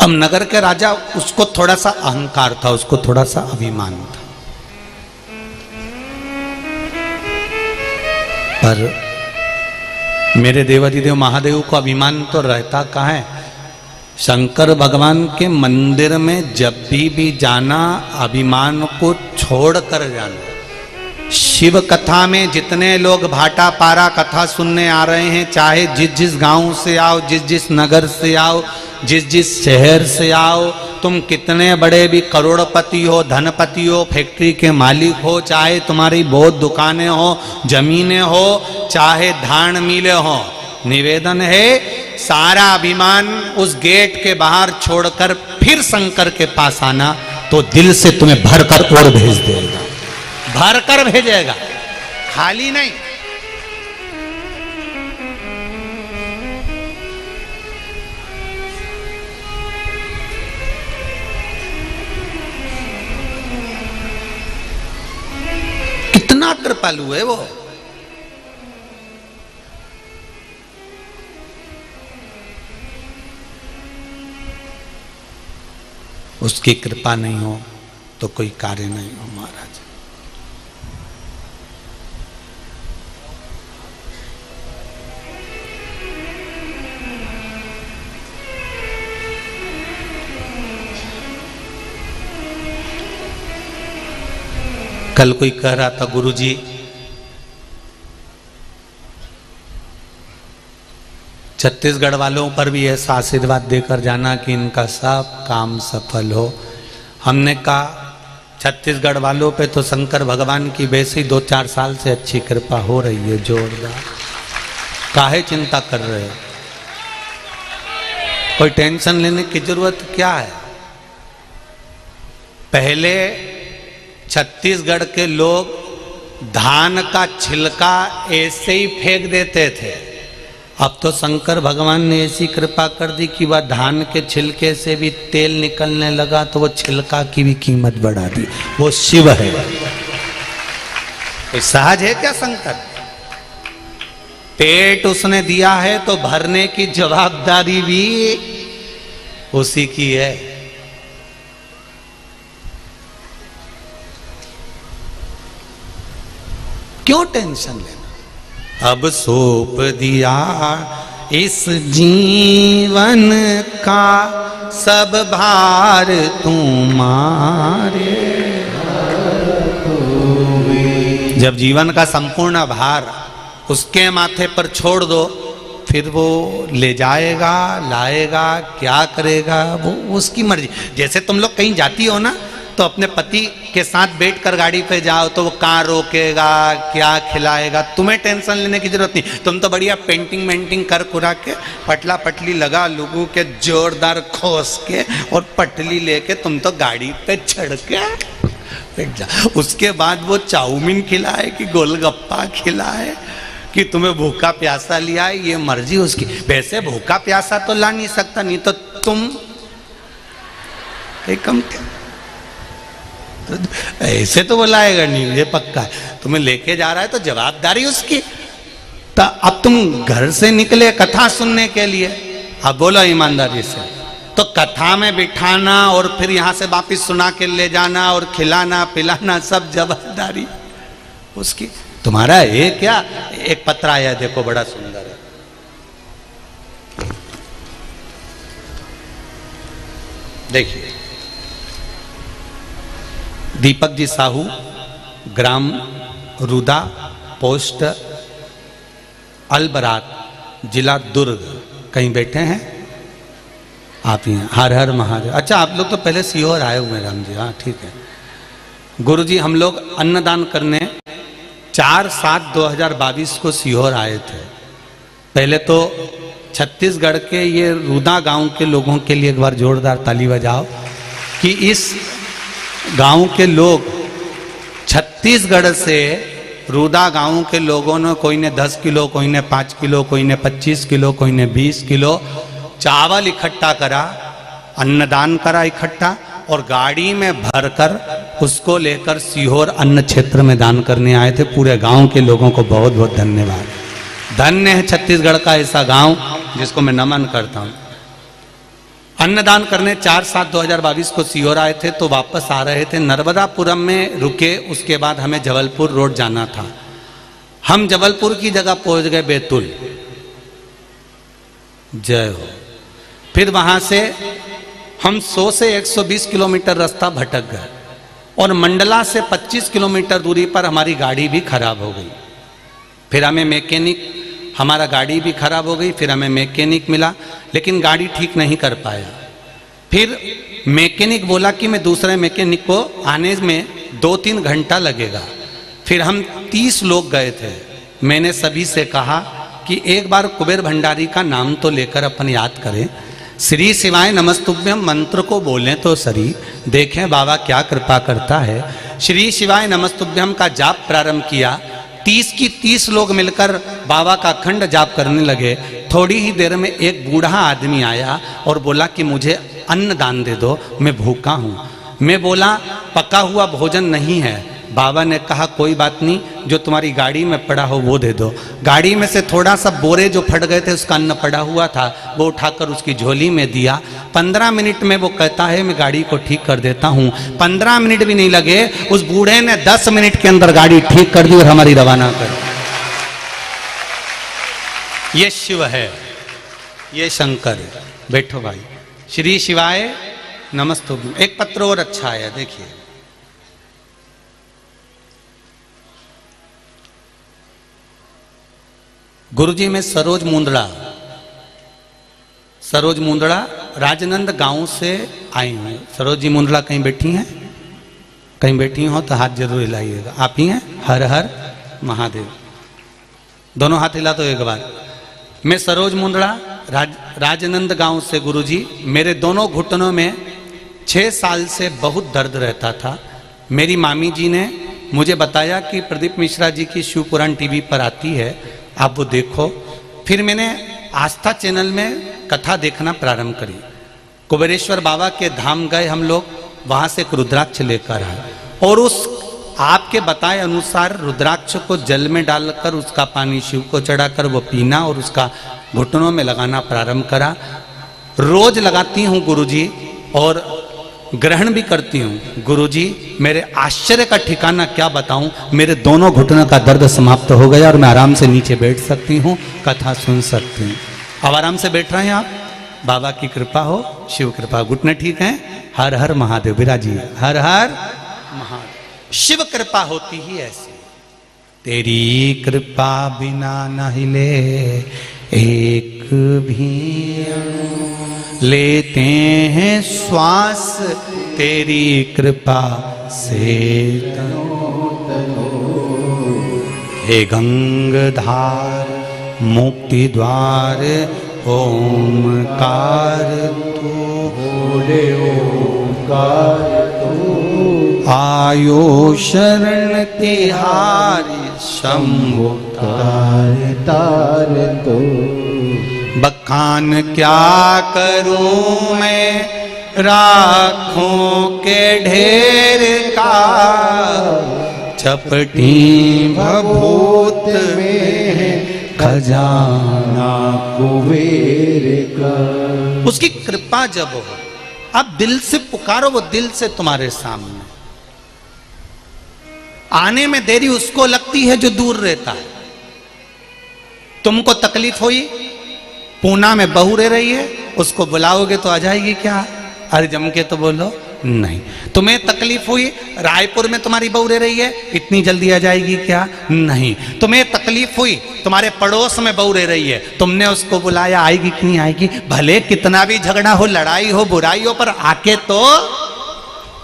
अब नगर के राजा, उसको थोड़ा सा अहंकार था, उसको थोड़ा सा अभिमान था। पर मेरे देवाधिदेव महादेव को अभिमान तो रहता कहाँ है। शंकर भगवान के मंदिर में जब भी जाना, अभिमान को छोड़ कर जाना। शिव कथा में जितने लोग भाटापारा कथा सुनने आ रहे हैं, चाहे जिस जिस गांव से आओ, जिस जिस नगर से आओ, जिस जिस शहर से आओ, तुम कितने बड़े भी करोड़पति हो, धनपति हो, फैक्ट्री के मालिक हो, चाहे तुम्हारी बहुत दुकानें हो, जमीनें हो, चाहे धान मिले हो, निवेदन है सारा अभिमान उस गेट के बाहर छोड़कर फिर शंकर के पास आना, तो दिल से तुम्हें भरकर और भेज देगा, भरकर भेजेगा, खाली नहीं। कितना कृपालु है वो। उसकी कृपा नहीं हो तो कोई कार्य नहीं हो महाराज। कल कोई कह रहा था गुरुजी छत्तीसगढ़ वालों पर भी ऐसा आशीर्वाद देकर जाना कि इनका सब काम सफल हो। हमने कहा छत्तीसगढ़ वालों पे तो शंकर भगवान की वैसे ही 2-4 साल से अच्छी कृपा हो रही है जोरदार, काहे चिंता कर रहे हो? कोई टेंशन लेने की जरूरत क्या है? पहले छत्तीसगढ़ के लोग धान का छिलका ऐसे ही फेंक देते थे, अब तो शंकर भगवान ने ऐसी कृपा कर दी कि वह धान के छिलके से भी तेल निकलने लगा, तो वो छिलका की भी कीमत बढ़ा दी। वो शिव है, कोई सहज है क्या शंकर? पेट उसने दिया है तो भरने की जवाबदारी भी उसी की है। क्यों टेंशन लेना? अब सौंप दिया इस जीवन का सब भार तुम्हारे। जब जीवन का संपूर्ण भार उसके माथे पर छोड़ दो, फिर वो ले जाएगा, लाएगा, क्या करेगा वो उसकी मर्जी। जैसे तुम लोग कहीं जाती हो ना, तो अपने पति के साथ बैठकर गाड़ी पे जाओ तो वो कहाँ रोकेगा, क्या खिलाएगा, तुम्हें टेंशन लेने की जरूरत नहीं। तुम तो बढ़िया पेंटिंग कर कुरा के पटला पटली लगा लोगों के जोरदार खोस के और पटली लेके तुम तो गाड़ी पे चढ़ के बैठ जाओ। उसके बाद वो चाउमीन खिलाए कि गोलगप्पा खिलाए कि तुम्हें भूखा प्यासा लिया है, ये मर्जी उसकी। वैसे भूखा प्यासा तो ला नहीं सकता, नहीं तो तुम कम ऐसे तो वो लाएगा नहीं, ये पक्का है। तुम्हें लेके जा रहा है तो जवाबदारी उसकी। तो अब तुम घर से निकले कथा सुनने के लिए, अब बोलो ईमानदारी से, तो कथा में बिठाना और फिर यहाँ से वापिस सुना के ले जाना और खिलाना पिलाना सब जवाबदारी उसकी। तुम्हारा है क्या? एक पत्र आया देखो, बड़ा सुंदर है। देखिए, दीपक जी साहू, ग्राम रुदा, पोस्ट अलबरात, जिला दुर्ग, कहीं बैठे हैं आप? यहाँ हर हर महादेव। अच्छा, आप लोग तो पहले सीहोर आए हुए राम जी, हाँ ठीक है। गुरु जी हम लोग अन्नदान करने 4/7/2022 को सीहोर आए थे। पहले तो छत्तीसगढ़ के ये रुदा गांव के लोगों के लिए एक बार जोरदार ताली बजाओ कि इस गांव के लोग छत्तीसगढ़ से रुदा गांव के लोगों ने, कोई ने 10 किलो, कोई ने 5 किलो, कोई ने 25 किलो, कोई ने 20 किलो चावल इकट्ठा करा, अन्नदान करा इकट्ठा, और गाड़ी में भरकर उसको लेकर सीहोर अन्न क्षेत्र में दान करने आए थे। पूरे गांव के लोगों को बहुत बहुत धन्यवाद। धन्य है छत्तीसगढ़ का ऐसा गांव जिसको मैं नमन करता हूं। अन्नदान करने 4/7/2022 को सीहोर आए थे, तो वापस आ रहे थे, नर्मदापुरम में रुके। उसके बाद हमें जबलपुर रोड जाना था। हम जबलपुर की जगह पहुंच गए बैतूल, जय हो। फिर वहां से हम 100 से 120 किलोमीटर रास्ता भटक गए और मंडला से 25 किलोमीटर दूरी पर हमारी गाड़ी भी खराब हो गई। फिर हमें मैकेनिक, हमारा गाड़ी भी खराब हो गई, फिर हमें मैकेनिक मिला, लेकिन गाड़ी ठीक नहीं कर पाया। फिर मैकेनिक बोला कि मैं दूसरे मैकेनिक को आने में 2-3 घंटा लगेगा। फिर हम 30 लोग गए थे। मैंने सभी से कहा कि एक बार कुबेर भंडारी का नाम तो लेकर अपन याद करें, श्री शिवाय नमस्तुभ्यम मंत्र को बोलें तो सरी, देखें बाबा क्या कृपा करता है। श्री शिवाय नमस्तुभ्यम का जाप प्रारंभ किया। 30 की 30 लोग मिलकर बाबा का अखंड जाप करने लगे। थोड़ी ही देर में एक बूढ़ा आदमी आया और बोला कि मुझे अन्न दान दे दो, मैं भूखा हूँ। मैं बोला पका हुआ भोजन नहीं है। बाबा ने कहा कोई बात नहीं, जो तुम्हारी गाड़ी में पड़ा हो वो दे दो। गाड़ी में से थोड़ा सा बोरे जो फट गए थे उसका अन्न पड़ा हुआ था, वो उठाकर उसकी झोली में दिया। 15 मिनट में वो कहता है मैं गाड़ी को ठीक कर देता हूँ। 15 मिनट भी नहीं लगे, उस बूढ़े ने 10 मिनट के अंदर गाड़ी ठीक कर दी और हमारी रवाना कर। ये शिव है, ये शंकर है। बैठो भाई। श्री शिवाय नमस्तुभ्यम। एक पत्र और अच्छा है, देखिए। गुरुजी में सरोज मुंदड़ा राजनंद गांव से आई हूँ। सरोज जी मुंदड़ा कहीं बैठी हैं? कहीं बैठी हो तो हाथ जरूर हिलाइएगा। आप ही हैं? हर हर महादेव। दोनों हाथ हिला तो एक बार। मैं सरोज मुंदड़ा राजनंद गांव से। गुरुजी मेरे दोनों घुटनों में 6 साल से बहुत दर्द रहता था। मेरी मामी जी ने मुझे बताया कि प्रदीप मिश्रा जी की शिव पुराण टीवी पर आती है, आप वो देखो। फिर मैंने आस्था चैनल में कथा देखना प्रारंभ करी। कुबेरेश्वर बाबा के धाम गए हम लोग, वहां से एक रुद्राक्ष लेकर आए और उस आपके बताए अनुसार रुद्राक्ष को जल में डालकर उसका पानी शिव को चढ़ाकर वो पीना और उसका घुटनों में लगाना प्रारंभ करा। रोज लगाती हूँ गुरुजी और ग्रहण भी करती हूँ। गुरुजी मेरे आश्चर्य का ठिकाना क्या बताऊं, मेरे दोनों घुटनों का दर्द समाप्त हो गया और मैं आराम से नीचे बैठ सकती हूँ, कथा सुन सकती हूँ। अब आराम से बैठ रहे हैं आप, बाबा की कृपा हो, शिव कृपा। घुटने ठीक हैं? हर हर महादेव विराजिए। हर हर महादेव। शिव कृपा होती ही ऐसी, तेरी कृपा बिना न हिले एक भी लेते हैं श्वास, तेरी कृपा से हे गंगाधार मुक्ति द्वार ओमकार तू, बोले ओमकार तू, आयो शरण तिहारी शंभु तार तो। बखान क्या करूं मैं राखों के ढेर का, चपटी भभूत में खजाना कुबेर का। उसकी कृपा जब हो, अब दिल से पुकारो, वो दिल से तुम्हारे सामने। आने में देरी उसको लगती है जो दूर रहता है। तुमको तकलीफ हुई, पूना में बहू रह रही है, उसको बुलाओगे तो आ जाएगी क्या? अरे जम के तो बोलो नहीं। तुम्हें तकलीफ हुई, रायपुर में तुम्हारी बहू रह रही है, इतनी जल्दी आ जाएगी क्या? नहीं। तुम्हें तकलीफ हुई, तुम्हारे पड़ोस में बहू रह रही है, तुमने उसको बुलाया, आएगी कि नहीं आएगी? भले कितना भी झगड़ा हो, लड़ाई हो, बुराई हो, पर आके तो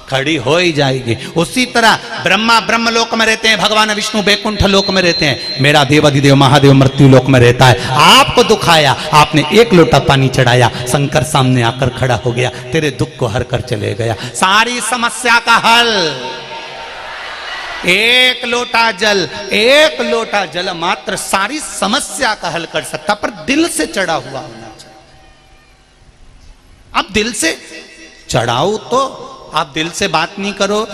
खड़ी हो ही जाएगी। उसी तरह ब्रह्मा ब्रह्म लोक में रहते हैं, भगवान विष्णु बैकुंठ लोक में रहते हैं, मेरा देवाधिदेव महादेव मृत्यु लोक में रहता है। आपको दुखाया, आपने एक लोटा पानी चढ़ाया, शंकर सामने आकर खड़ा हो गया, तेरे दुख को हर कर चले गया। सारी समस्या का हल एक लोटा जल मात्र सारी समस्या का हल कर सकता, पर दिल से चढ़ा हुआ होना चाहिए। अब दिल से चढ़ाओ तो आप दिल से बात नहीं करो।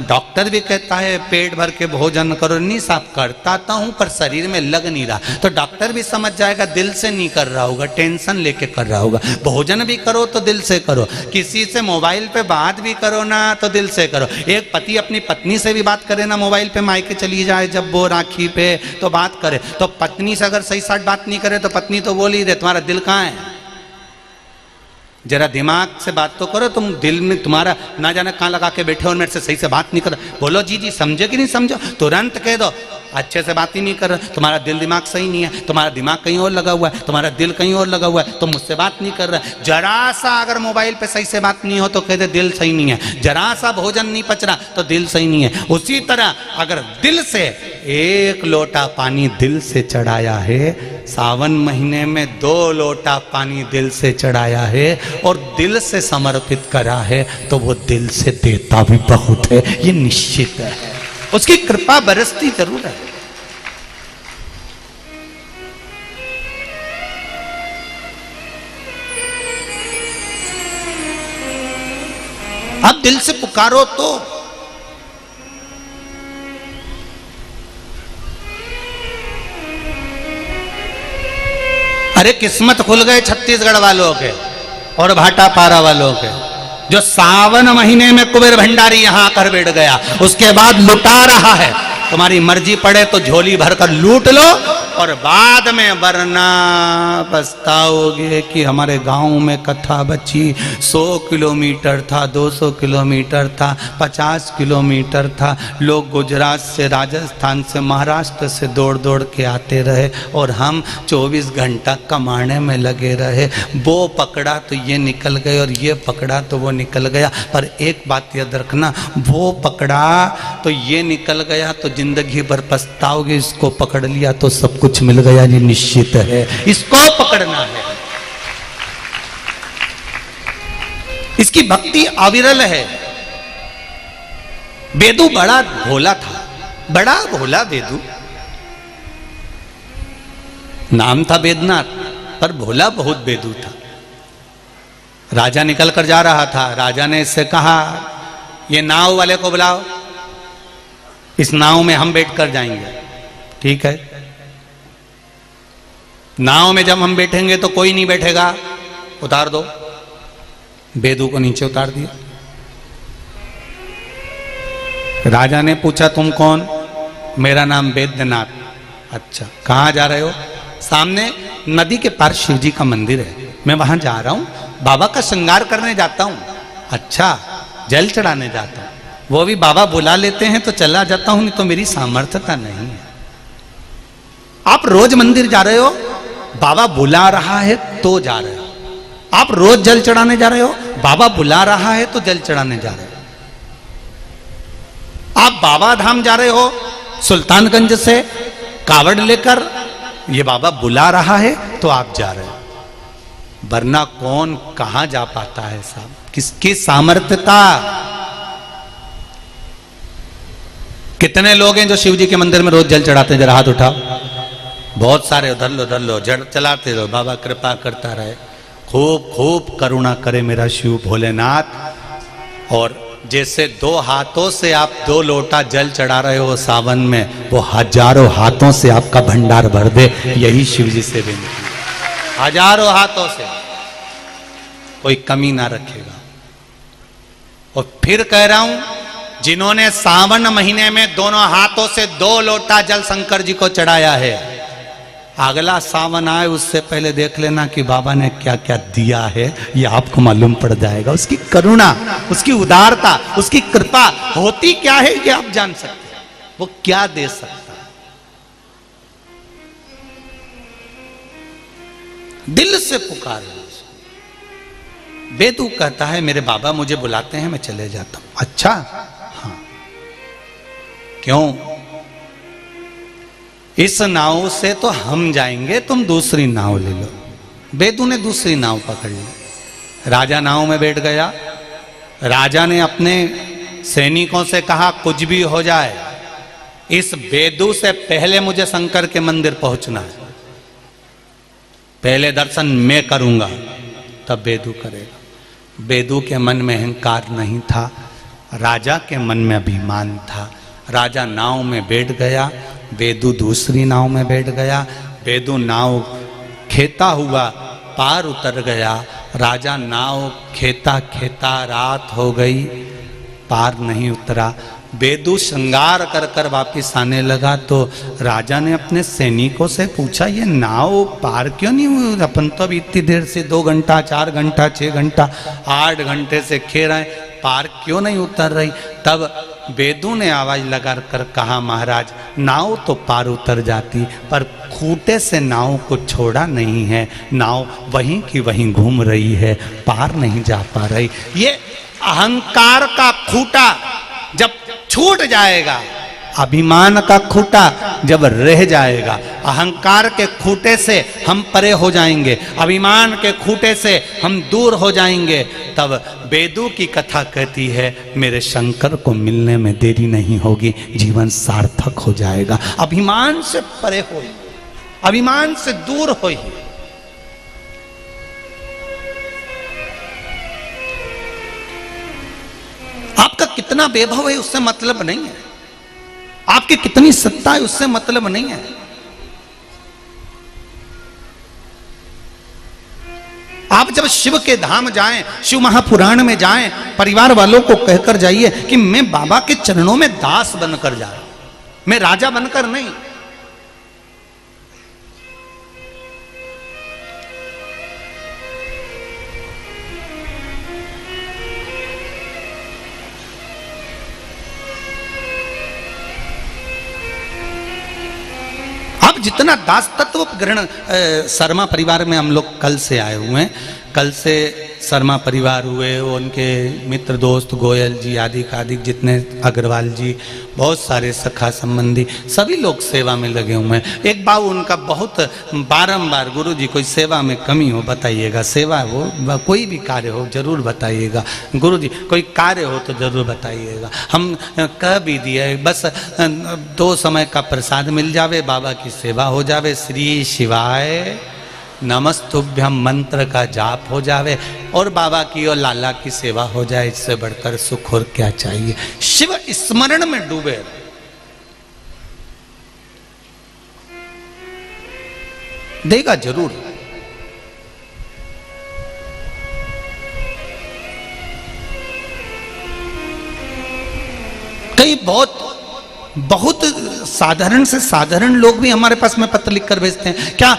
डॉक्टर भी कहता है पेट भर के भोजन करो, नहीं साहब करता तो हूं पर शरीर में लग नहीं रहा, तो डॉक्टर भी समझ जाएगा दिल से नहीं कर रहा होगा, टेंशन लेके कर रहा होगा। भोजन भी करो तो दिल से करो, किसी से मोबाइल पे बात भी करो ना तो दिल से करो। एक पति अपनी पत्नी से भी बात करे ना, मोबाइल पे मायके चली जाए जब वो राखी पे तो बात करे, तो पत्नी से अगर सही साथ बात नहीं करे तो पत्नी तो बोल ही दे तुम्हारा दिल कहाँ है? जरा दिमाग से बात तो करो। तुम दिल में तुम्हारा ना जाने कहाँ लगा के बैठे हो और मेरे से सही से बात नहीं कर रहे, बोलो जी जी समझे कि नहीं समझो, तुरंत कह दो अच्छे से बात ही नहीं कर रहे, तुम्हारा दिल दिमाग सही नहीं है, तुम्हारा दिमाग कहीं और लगा हुआ है, तुम्हारा दिल कहीं और लगा हुआ है, तुम मुझसे बात नहीं कर रहे। जरा सा अगर मोबाइल पे सही से बात नहीं हो तो कहते दिल सही नहीं है, जरा सा भोजन नहीं पच रहा तो दिल सही नहीं है। उसी तरह अगर दिल से एक लोटा पानी दिल से चढ़ाया है, सावन महीने में 2 लोटा पानी दिल से चढ़ाया है और दिल से समर्पित करा है, तो वो दिल से देता भी बहुत है, ये निश्चित है। उसकी कृपा बरसती जरूर है। अब दिल से पुकारो तो अरे किस्मत खुल गए छत्तीसगढ़ वालों के और भाटापारा वालों के, जो सावन महीने में कुबेर भंडारी यहां आकर बैठ गया, उसके बाद लुटा रहा है। तुम्हारी मर्जी पड़े तो झोली भरकर लूट लो और बाद में वरना पछताओगे कि हमारे गांव में कथा बची। 100 किलोमीटर था, 200 किलोमीटर था, 50 किलोमीटर था, लोग गुजरात से, राजस्थान से, महाराष्ट्र से दौड़ दौड़ के आते रहे और हम 24 घंटा कमाने में लगे रहे। वो पकड़ा तो ये निकल गए और ये पकड़ा तो वो निकल गया। पर एक बात याद रखना, वो पकड़ा तो ये निकल गया तो जिंदगी भर पछताओगे, इसको पकड़ लिया तो सब कुछ मिल गया, ये निश्चित है। इसको पकड़ना है। इसकी भक्ति अविरल है। बेदू बड़ा भोला था, बड़ा भोला बेदू। नाम था बेदनाथ, पर भोला बहुत बेदू था। राजा निकल कर जा रहा था। राजा ने इससे कहा, ये नाव वाले को बुलाओ, इस नाव में हम बैठकर जाएंगे। ठीक है। नाव में जब हम बैठेंगे तो कोई नहीं बैठेगा, उतार दो। बेदू को नीचे उतार दिया। राजा ने पूछा, तुम कौन? मेरा नाम बैद्यनाथ। अच्छा, कहाँ जा रहे हो? सामने नदी के पार शिव जी का मंदिर है, मैं वहां जा रहा हूं, बाबा का श्रृंगार करने जाता हूं। अच्छा, जल चढ़ाने जाता हूं। वो भी बाबा बुला लेते हैं तो चला जाता हूं, नहीं तो मेरी सामर्थ्यता नहीं है। आप रोज मंदिर जा रहे हो, बाबा बुला रहा है तो जा रहे हो। आप रोज जल चढ़ाने जा रहे हो, बाबा बुला रहा है तो जल चढ़ाने जा रहे हो। आप बाबा धाम जा रहे हो सुल्तानगंज से कावड़ लेकर, ये बाबा बुला रहा है तो आप जा रहे हो। वरना कौन कहां जा पाता है साहब? किसकी सामर्थ्यता? कितने लोग हैं जो शिव जी के मंदिर में रोज जल चढ़ाते हैं? जरा हाथ उठाओ। बहुत सारे। उधर लो जड़ चलाते रहो, बाबा कृपा करता रहे, खूब खूब करुणा करे मेरा शिव भोलेनाथ। और जैसे 2 हाथों से आप 2 लोटा जल चढ़ा रहे हो सावन में, वो हजारों हाथों से आपका भंडार भर दे, यही शिव जी से विनती। हजारों हाथों से, कोई कमी ना रखेगा। और फिर कह रहा हूं, जिन्होंने सावन महीने में दोनों हाथों से 2 लोटा जल शंकर जी को चढ़ाया है, अगला सावन आए उससे पहले देख लेना कि बाबा ने क्या क्या दिया है, ये आपको मालूम पड़ जाएगा। उसकी करुणा, उसकी उदारता, उसकी कृपा होती क्या है, ये आप जान सकते हैं। वो क्या दे सकता है। दिल से पुकार। बेदू कहता है, मेरे बाबा मुझे बुलाते हैं, मैं चले जाता हूं। अच्छा, हाँ, क्यों? इस नाव से तो हम जाएंगे, तुम दूसरी नाव ले लो। बेदू ने दूसरी नाव पकड़ ली। राजा नाव में बैठ गया। राजा ने अपने सैनिकों से कहा, कुछ भी हो जाए, इस बेदू से पहले मुझे शंकर के मंदिर पहुंचना है। पहले दर्शन मैं करूंगा, तब बेदू करेगा। बेदू के मन में अहंकार नहीं था, राजा के मन में अभिमान था। राजा नाव में बैठ गया, बेदू दूसरी नाव में बैठ गया। बेदू नाव खेता हुआ पार उतर गया। राजा नाव खेता खेता रात हो गई, पार नहीं उतरा। बेदू श्रृंगार कर कर वापिस आने लगा तो राजा ने अपने सैनिकों से पूछा, ये नाव पार क्यों नहीं हुई? अपन तो अभी इतनी देर से 2 घंटा, 4 घंटा, 6 घंटा, 8 घंटे से खेल रहे, पार क्यों नहीं उतर रही? तब बेदू ने आवाज लगा कर कहा, महाराज, नाव तो पार उतर जाती, पर खूंटे से नाव को छोड़ा नहीं है। नाव वहीं की वहीं घूम रही है, पार नहीं जा पा रही। ये अहंकार का खूंटा जब छूट जाएगा, अभिमान का खूंटा जब रह जाएगा, अहंकार के खूंटे से हम परे हो जाएंगे, अभिमान के खूंटे से हम दूर हो जाएंगे, तब बेदू की कथा कहती है, मेरे शंकर को मिलने में देरी नहीं होगी, जीवन सार्थक हो जाएगा। अभिमान से परे हो, अभिमान से दूर हो। आपका कितना वैभव है उससे मतलब नहीं है, आपकी कितनी सत्ता है उससे मतलब नहीं है। आप जब शिव के धाम जाएं, शिव महापुराण में जाएं, परिवार वालों को कहकर जाइए कि मैं बाबा के चरणों में दास बनकर जा रहा हूं, मैं राजा बनकर नहीं। अब जितना दास तत्व ग्रहण, शर्मा परिवार में हम लोग कल से आए हुए हैं, कल से शर्मा परिवार हुए, उनके मित्र दोस्त गोयल जी आदि आदि जितने अग्रवाल जी, बहुत सारे सखा संबंधी सभी लोग सेवा में लगे हुए हैं। एक बाबू उनका बहुत बारंबार, गुरु जी कोई सेवा में कमी हो बताइएगा, सेवा हो कोई भी कार्य हो जरूर बताइएगा, गुरु जी कोई कार्य हो तो जरूर बताइएगा। हम कह भी दिए, बस 2 समय का प्रसाद मिल जावे, बाबा की सेवा हो जावे, श्री शिवाय नमस्तुभ्यम मंत्र का जाप हो जावे और बाबा की और लाला की सेवा हो जाए, इससे बढ़कर सुख और क्या चाहिए। शिव स्मरण में डूबे देगा जरूर। कई बहुत साधारण से साधारण लोग भी हमारे पास में पत्र लिखकर भेजते हैं, क्या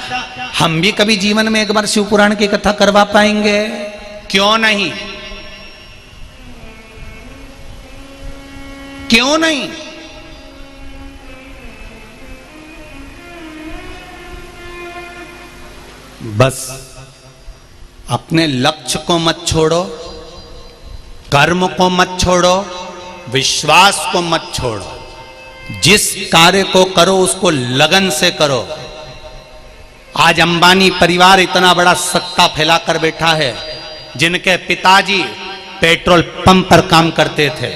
हम भी कभी जीवन में एक बार शिव पुराण की कथा करवा पाएंगे? क्यों नहीं, क्यों नहीं? बस अपने लक्ष्य को मत छोड़ो, कर्म को मत छोड़ो, विश्वास को मत छोड़ो। जिस कार्य को करो उसको लगन से करो। आज अंबानी परिवार इतना बड़ा सत्ता फैलाकर बैठा है, जिनके पिताजी पेट्रोल पंप पर काम करते थे।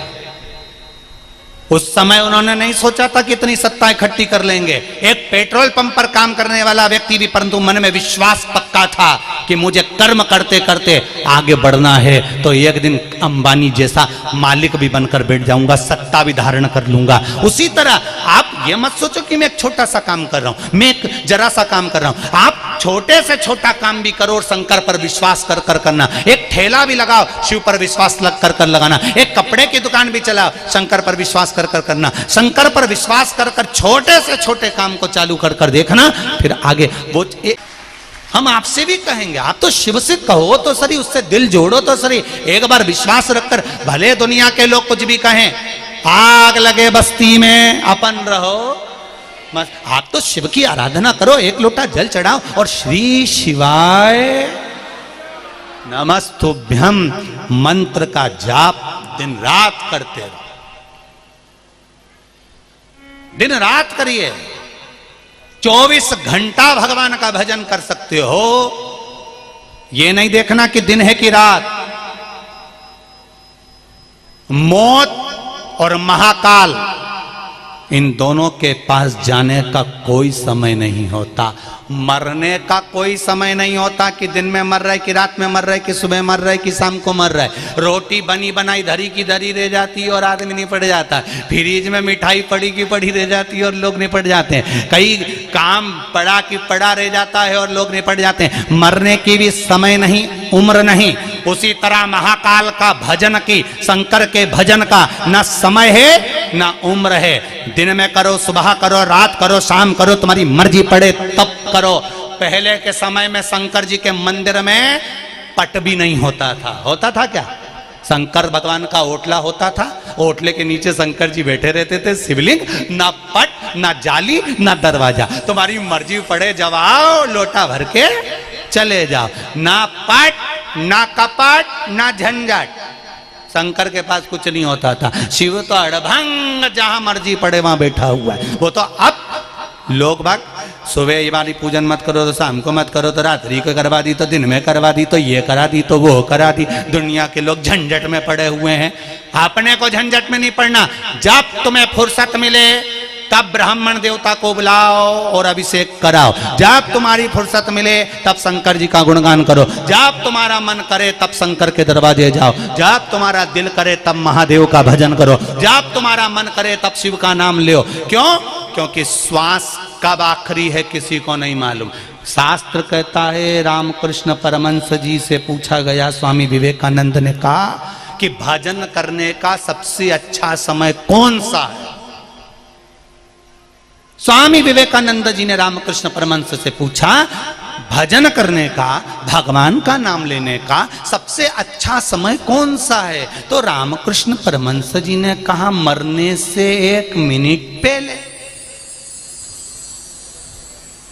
उस समय उन्होंने नहीं सोचा था कि इतनी सत्ता इकट्ठी कर लेंगे। एक पेट्रोल पंप पर काम करने वाला व्यक्ति भी, परंतु मन में विश्वास पक्का था कि मुझे कर्म करते करते आगे बढ़ना है, तो एक दिन अंबानी जैसा मालिक भी बनकर बैठ जाऊंगा, सत्ता भी धारण कर लूंगा। उसी तरह आप ये मत सोचो कि मैं एक छोटा सा काम कर रहा हूं, मैं एक जरा सा काम कर रहा हूं। आप छोटे से छोटा काम भी करो और शंकर पर विश्वास कर कर करना। एक ठेला भी लगाओ, शिव पर विश्वास कर कर लगाना। एक कपड़े की दुकान भी चलाओ, शंकर पर विश्वास कर कर करना। शंकर पर विश्वास कर कर छोटे से छोटे काम को चालू कर कर देखना, फिर आगे वो हम आपसे भी कहेंगे, आप तो शिव से कहो तो सही, उससे दिल जोड़ो तो सही, एक बार विश्वास रखकर, भले दुनिया के लोग कुछ भी कहें, आग लगे बस्ती में अपन रहो, आप तो शिव की आराधना करो, एक लोटा जल चढ़ाओ और श्री शिवाय नमस्तुभ्यम मंत्र का जाप दिन रात करते रहो, दिन रात करिए। 24 घंटा भगवान का भजन कर सकते हो। ये नहीं देखना कि दिन है कि रात। मौत और महाकाल, इन दोनों के पास जाने का कोई समय नहीं होता, मरने का कोई समय नहीं होता कि दिन में मर रहा है कि रात में मर रहा है कि सुबह मर रहा है कि शाम को मर रहा है। रोटी बनी बनाई धरी की धरी रह जाती है और आदमी निपट जाता है। फ्रिज में मिठाई पड़ी की पड़ी रह जाती है और लोग निपट जाते हैं। कई काम पड़ा की पड़ा रह जाता है और लोग निपट जाते हैं। मरने की भी समय नहीं, उम्र नहीं। उसी तरह महाकाल का भजन की, शंकर के भजन का ना समय है ना उम्र है। दिन में करो, सुबह करो, रात करो, शाम करो, तुम्हारी मर्जी पड़े तब करो। पहले के समय में शंकर जी के मंदिर में पट भी नहीं होता था। होता था क्या? शंकर भगवान का ओटला होता था, ओटले के नीचे शंकर जी बैठे रहते थे। शिवलिंग, ना पट ना जाली ना दरवाजा, तुम्हारी मर्जी पड़े जब आओ लोटा भर के चले जाओ। ना पट ना कपट ना झंझट, शंकर के पास कुछ नहीं होता था। शिव तो अड़भंग, जहां मर्जी पड़े वहां बैठा हुआ है। वो तो अब लोग बाग सुबह ये वाली पूजन मत करो तो शाम को मत करो, तो रात्रि को करवा दी, तो दिन में करवा दी, तो ये करा दी, तो वो करा दी। दुनिया के लोग झंझट में पड़े हुए हैं। अपने को झंझट में नहीं पड़ना। जब तुम्हें फुर्सत मिले तब ब्राह्मण देवता को बुलाओ और अभिषेक कराओ। जब तुम्हारी फुर्सत मिले तब शंकर जी का गुणगान करो। जब तुम्हारा मन करे तब शंकर के दरवाजे जाओ। जब तुम्हारा दिल करे तब महादेव का भजन करो। जब तुम्हारा मन करे तब शिव का नाम लो। क्यों? क्योंकि श्वास कब आखिरी है किसी को नहीं मालूम। शास्त्र कहता है, रामकृष्ण परमहंस जी से पूछा गया, स्वामी विवेकानंद ने कहा कि भजन करने का सबसे अच्छा समय कौन सा है? स्वामी विवेकानंद जी ने रामकृष्ण परमहंस से पूछा, भजन करने का, भगवान का नाम लेने का सबसे अच्छा समय कौन सा है? तो रामकृष्ण परमहंस जी ने कहा, मरने से 1 मिनट पहले।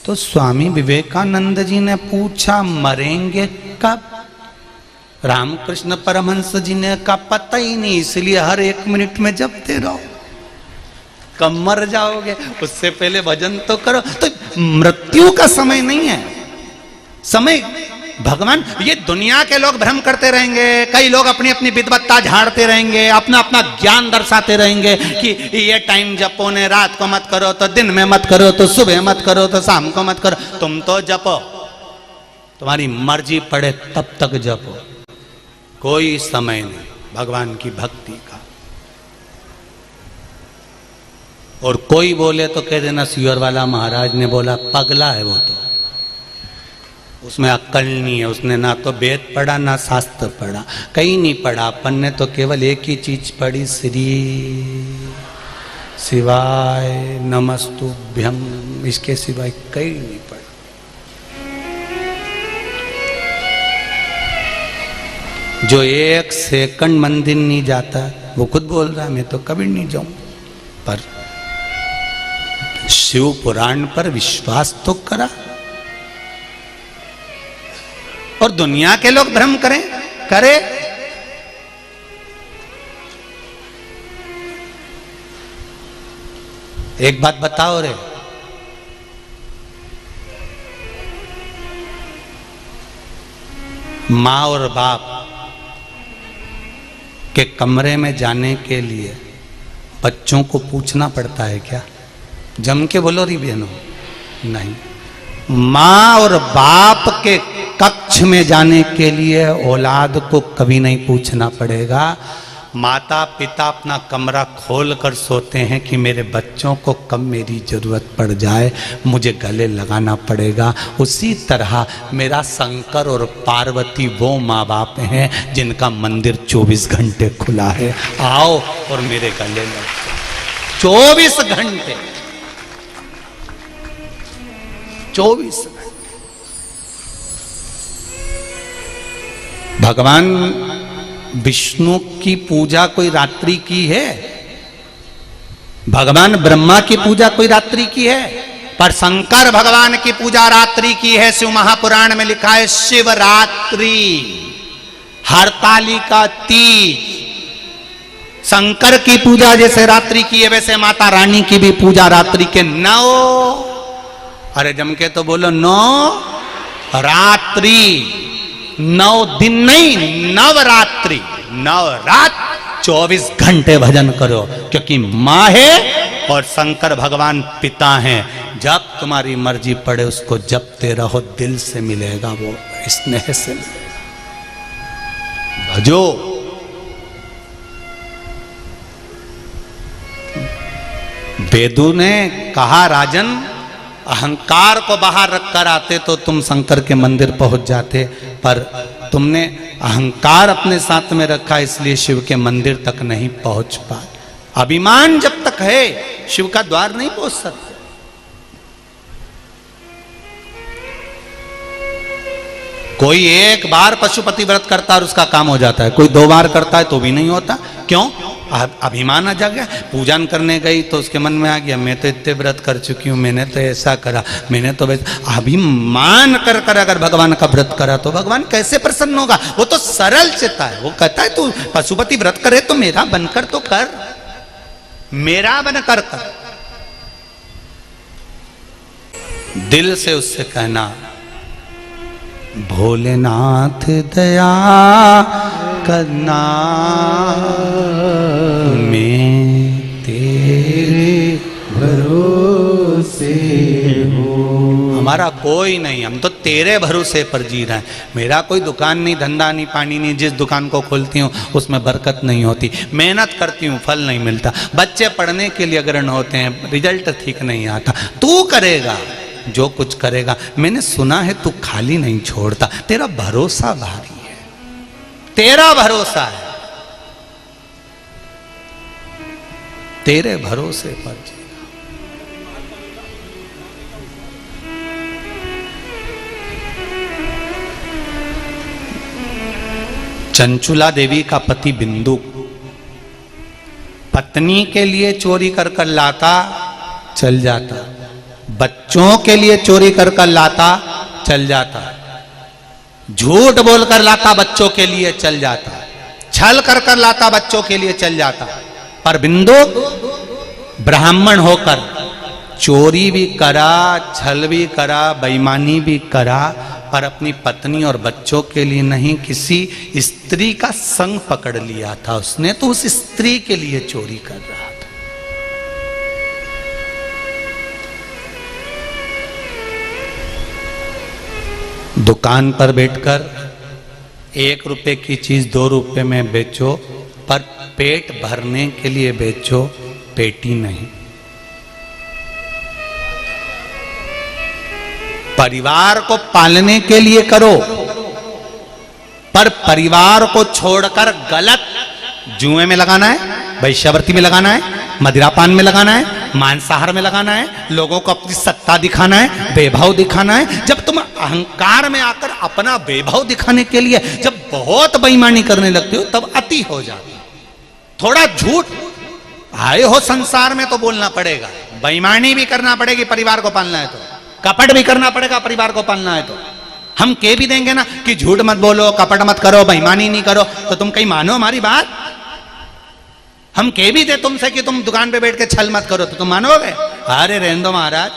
तो स्वामी विवेकानंद जी ने पूछा, मरेंगे कब? रामकृष्ण परमहंस जी ने कहा, पता ही नहीं, इसलिए हर 1 मिनट में जपते रहो, कब मर जाओगे उससे पहले भजन तो करो। तो मृत्यु का समय नहीं है, समय भगवान। ये दुनिया के लोग भ्रम करते रहेंगे, कई लोग अपनी अपनी विद्वत्ता झाड़ते रहेंगे, अपना अपना ज्ञान दर्शाते रहेंगे कि ये टाइम जपो ने, रात को मत करो, तो दिन में मत करो, तो सुबह मत करो, तो शाम को मत करो। तुम तो जपो, तुम्हारी मर्जी पड़े तब तक जपो, कोई समय नहीं भगवान की भक्ति का। और कोई बोले तो कह देना सियोर वाला महाराज ने बोला, पगला है वो, तो उसमें अक्ल नहीं है, उसने ना तो वेद पढ़ा ना शास्त्र पढ़ा, कहीं नहीं पढ़ा। अपन ने तो केवल एक ही चीज पढ़ी, श्री शिवाय नमस्तुभ्यम, इसके सिवाय कहीं नहीं पढ़ा। जो 1 सेकंड मंदिर नहीं जाता वो खुद बोल रहा है, मैं तो कभी नहीं जाऊं। पर शिव पुराण पर विश्वास तो करा। और दुनिया के लोग भ्रम करें, करे। एक बात बताओ रे, माँ और बाप के कमरे में जाने के लिए बच्चों को पूछना पड़ता है क्या? जम के बोलो री बहनों, नहीं। माँ और बाप के कक्ष में जाने के लिए औलाद को कभी नहीं पूछना पड़ेगा। माता पिता अपना कमरा खोल कर सोते हैं कि मेरे बच्चों को कब मेरी जरूरत पड़ जाए मुझे गले लगाना पड़ेगा। उसी तरह मेरा शंकर और पार्वती वो माँ बाप हैं जिनका मंदिर 24 घंटे खुला है। आओ और मेरे गले लग, 24 घंटे, 24 घंटे। भगवान विष्णु की पूजा कोई रात्रि की है? भगवान ब्रह्मा की पूजा कोई रात्रि की है? पर शंकर भगवान की पूजा रात्रि की है। शिव महापुराण में लिखा है शिवरात्रि, हरतालिका तीज। शंकर की पूजा जैसे रात्रि की है वैसे माता रानी की भी पूजा रात्रि के 9, अरे जम के तो बोलो 9 रात्रि, 9 दिन नहीं, नवरात्रि, नवरात 24 घंटे भजन करो, क्योंकि माँ है और शंकर भगवान पिता हैं। जब तुम्हारी मर्जी पड़े उसको जपते रहो, दिल से मिलेगा वो, स्नेह से भजो। वेदों ने कहा राजन, अहंकार को बाहर रखकर आते तो तुम शंकर के मंदिर पहुंच जाते, पर तुमने अहंकार अपने साथ में रखा इसलिए शिव के मंदिर तक नहीं पहुंच पाए। अभिमान जब तक है शिव का द्वार नहीं पहुंच सकते। कोई एक बार पशुपति व्रत करता है और उसका काम हो जाता है, कोई 2 बार करता है तो भी नहीं होता। क्यों? अभिमान आ जा गया। पूजन करने गई तो उसके मन में आ गया मैं तो इतने व्रत कर चुकी हूँ, मैंने तो ऐसा करा, मैंने तो वैसा। अभिमान कर कर अगर भगवान का व्रत करा तो भगवान कैसे प्रसन्न होगा? वो तो सरल चित्ता है, वो कहता है तू पशुपति व्रत करे तो मेरा बनकर तो कर, मेरा बनकर कर। दिल से उससे कहना, भोलेनाथ दया करना, मैं तेरे भरोसे हूँ। हमारा कोई नहीं, हम तो तेरे भरोसे पर जी रहे हैं। मेरा कोई दुकान नहीं, धंधा नहीं, पानी नहीं। जिस दुकान को खोलती हूँ उसमें बरकत नहीं होती, मेहनत करती हूँ फल नहीं मिलता। बच्चे पढ़ने के लिए अग्रहण होते हैं, रिजल्ट ठीक नहीं आता। तू करेगा जो कुछ करेगा। मैंने सुना है तू खाली नहीं छोड़ता, तेरा भरोसा भारी है, तेरा भरोसा है, तेरे भरोसे पर जीना। चंचुला देवी का पति बिंदु पत्नी के लिए चोरी कर कर लाता, चल जाता, बच्चों के लिए चोरी कर कर लाता, चल जाता, झूठ बोल कर लाता, बच्चों के लिए चल जाता, छल कर कर लाता, बच्चों के लिए चल जाता। पर बिंदु ब्राह्मण होकर चोरी भी करा, छल भी करा, बेईमानी भी करा, पर अपनी पत्नी और बच्चों के लिए नहीं, किसी स्त्री का संग पकड़ लिया था उसने, तो उस स्त्री के लिए चोरी कर रहा था। दुकान पर बैठकर 1 रुपए की चीज 2 रुपए में बेचो, पर पेट भरने के लिए बेचो, पेटी नहीं। परिवार को पालने के लिए करो, पर परिवार को छोड़कर गलत जुए में लगाना है, वैश्यावृत्ति में लगाना है, मदिरापान में लगाना है, मांसाहार में लगाना है, लोगों को अपनी सत्ता दिखाना है, वैभव दिखाना है। जब तुम अहंकार में आकर अपना वैभव दिखाने के लिए जब बहुत बेईमानी करने लगते हो, तब अति हो जाती। थोड़ा झूठ आए हो संसार में तो बोलना पड़ेगा, बेईमानी भी करना पड़ेगी परिवार को पालना है तो, कपट भी करना पड़ेगा परिवार को पालना है तो। हम कह भी देंगे ना कि झूठ मत बोलो, कपट मत करो, बेईमानी नहीं करो, तो तुम कहीं मानो हमारी बात? हम कह भी दे तुमसे कि तुम दुकान पे बैठ के छल मत करो, तो तुम मानोगे? अरे रहने दो महाराज,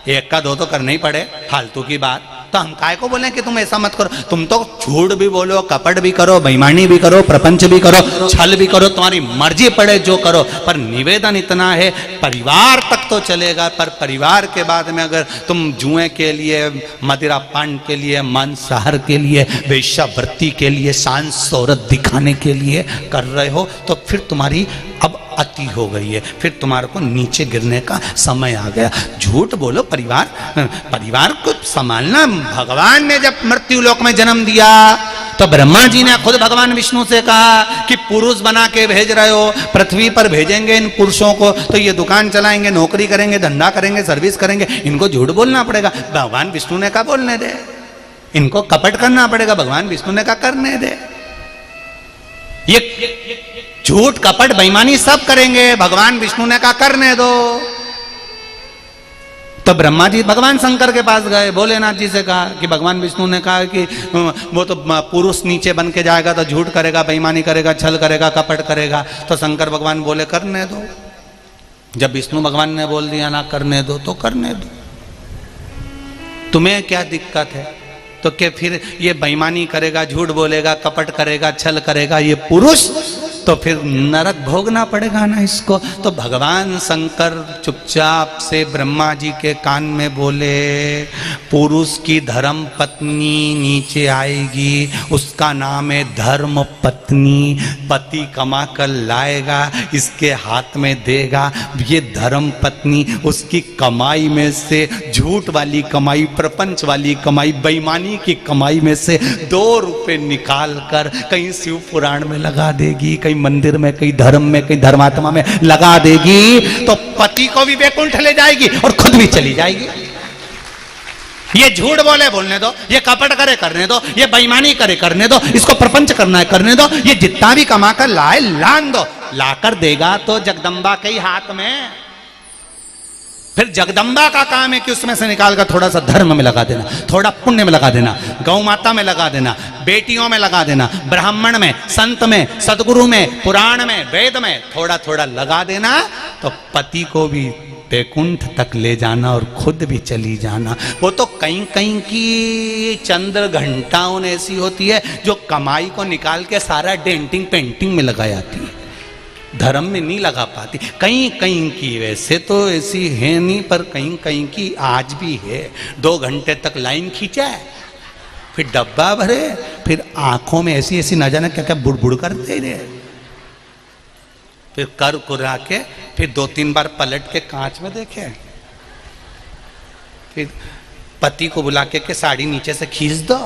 1 का 2 तो करना ही पड़े, फालतू की बात। तो हम काय को बोले कि तुम ऐसा मत करो? तुम तो झूठ भी बोलो, कपट भी करो, बेईमानी भी करो, प्रपंच भी करो, छल भी करो, तुम्हारी मर्जी पड़े जो करो, पर निवेदन इतना है, परिवार तक तो चलेगा, पर परिवार के बाद में अगर तुम जुए के लिए, मदिरा पान के लिए, मांसाहार के लिए, वेश्यावृत्ति के लिए, शान शोहरत दिखाने के लिए कर रहे हो, तो फिर तुम्हारी अब अति हो गई है, फिर तुम्हारे को नीचे गिरने का समय आ गया। झूठ बोलो, परिवार को संभालना। भगवान ने जब मृत्यु लोक में जन्म दिया तो ब्रह्मा जी ने खुद भगवान विष्णु से कहा कि पुरुष बना के भेज रहे हो, पृथ्वी पर भेजेंगे इन पुरुषों को, तो ये दुकान चलाएंगे, नौकरी करेंगे, धंधा करेंगे, सर्विस करेंगे, इनको झूठ बोलना पड़ेगा। भगवान विष्णु ने कहा बोलने दे, इनको कपट करना पड़ेगा, भगवान विष्णु ने कहा करने दे। ये झूठ कपट बेईमानी सब करेंगे, भगवान विष्णु ने कहा करने दो। तो ब्रह्मा जी भगवान शंकर के पास गए, भोलेनाथ जी से कहा कि भगवान विष्णु ने कहा कि वो तो पुरुष नीचे बन के जाएगा तो झूठ करेगा, बेईमानी करेगा, छल करेगा, कपट करेगा। तो शंकर भगवान बोले करने दो। जब विष्णु भगवान ने बोल दिया ना करने दो, तो करने दो, तुम्हें क्या दिक्कत है? तो क्या फिर ये बेईमानी करेगा, झूठ बोलेगा, कपट करेगा, छल करेगा ये पुरुष, तो फिर नरक भोगना पड़ेगा ना इसको। तो भगवान शंकर चुपचाप से ब्रह्मा जी के कान में बोले, पुरुष की धर्म पत्नी नीचे आएगी, उसका नाम है धर्म पत्नी। पति कमा कर लाएगा, इसके हाथ में देगा, ये धर्म पत्नी उसकी कमाई में से, झूठ वाली कमाई, प्रपंच वाली कमाई, बेईमानी की कमाई में से 2 रुपए निकाल कर कहीं शिव पुराण में लगा देगी, कहीं मंदिर में, कहीं धर्म में, कहीं धर्मात्मा में लगा देगी, तो पति को भी वैकुंठ ले जाएगी और खुद भी चली जाएगी। ये झूठ बोले बोलने दो, ये कपट करे करने दो, ये बेईमानी करे करने दो, इसको प्रपंच करना है करने दो, ये जितना भी कमा कर लाए लान दो, लाकर देगा तो जगदम्बा के ही हाथ में। फिर जगदम्बा का काम है कि उसमें से निकाल कर थोड़ा सा धर्म में लगा देना, थोड़ा पुण्य में लगा देना, गौ माता में लगा देना, बेटियों में लगा देना, ब्राह्मण में, संत में, सदगुरु में, पुराण में, वेद में थोड़ा थोड़ा लगा देना, तो पति को भी वैकुंठ तक ले जाना और खुद भी चली जाना। वो तो कहीं कहीं की चंद्र घंटाओं ऐसी होती है जो कमाई को निकाल के सारा डेंटिंग पेंटिंग में लगा जाती है, धर्म में नहीं लगा पाती। कहीं कहीं की, वैसे तो ऐसी है नहीं, पर कहीं कहीं की आज भी है। 2 घंटे तक लाइन खींचा है, फिर डब्बा भरे, फिर आंखों में ऐसी ऐसी न जाने क्या क्या बुड़बुड़ करते रहे, फिर कर कुरा के, फिर 2-3 बार पलट के कांच में देखे, फिर पति को बुला के साड़ी नीचे से खींच दो,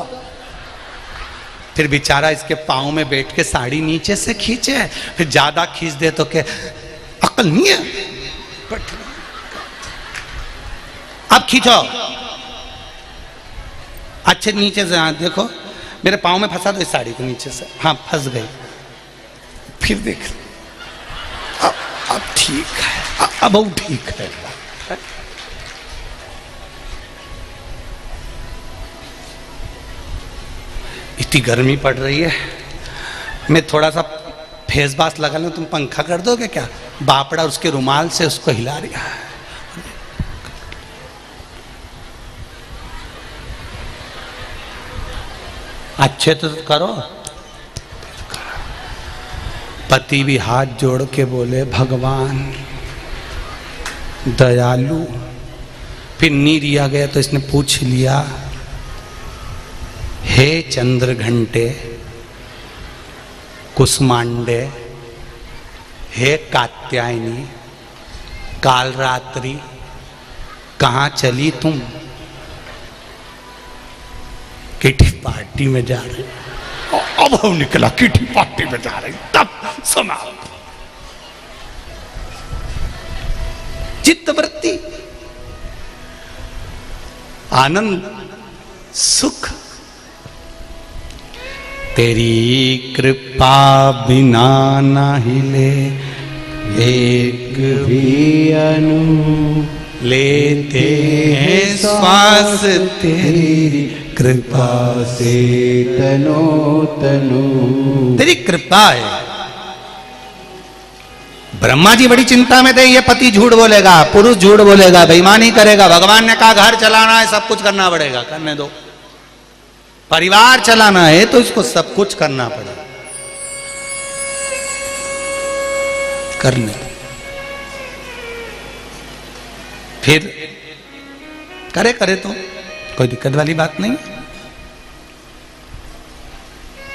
फिर बेचारा इसके पाँव में बैठ के साड़ी नीचे से खींचे, फिर ज्यादा खींच दे तो क्या अकल नहीं है? अब खींचो अच्छे नीचे से, हाथ देखो, मेरे पाँव में फंसा दो इस साड़ी को नीचे से। हाँ फंस गई। फिर देख अब ठीक है, अब वो ठीक है। इतनी गर्मी पड़ रही है, मैं थोड़ा सा फेस मास्क लगा लूं, तुम पंखा कर दोगे क्या? बापड़ा उसके रुमाल से उसको हिला रही है। अच्छे तो करो। पति भी हाथ जोड़ के बोले भगवान दयालु। फिर नीर आ गया तो इसने पूछ लिया, हे चंद्र घंटे कुसमांडे, हे कात्यायनी, काल रात्रि कहाँ चली तुम? किटी पार्टी में जा रही। अब हम निकला किटी पार्टी में जा रही, तब सुना चित्तवृत्ति, आनंद, सुख। तेरी कृपा बिना ना हिले एक भी अनु, लेते हैं श्वास तेरी कृपा से तनो तनु। तेरी कृपा है। ब्रह्मा जी बड़ी चिंता में थे, ये पति झूठ बोलेगा, पुरुष झूठ बोलेगा, बेईमानी करेगा। भगवान ने कहा घर चलाना है, सब कुछ करना पड़ेगा, करने दो। परिवार चलाना है तो इसको सब कुछ करना पड़ेगा, करने दो। फिर करे करे तो कोई दिक्कत वाली बात नहीं।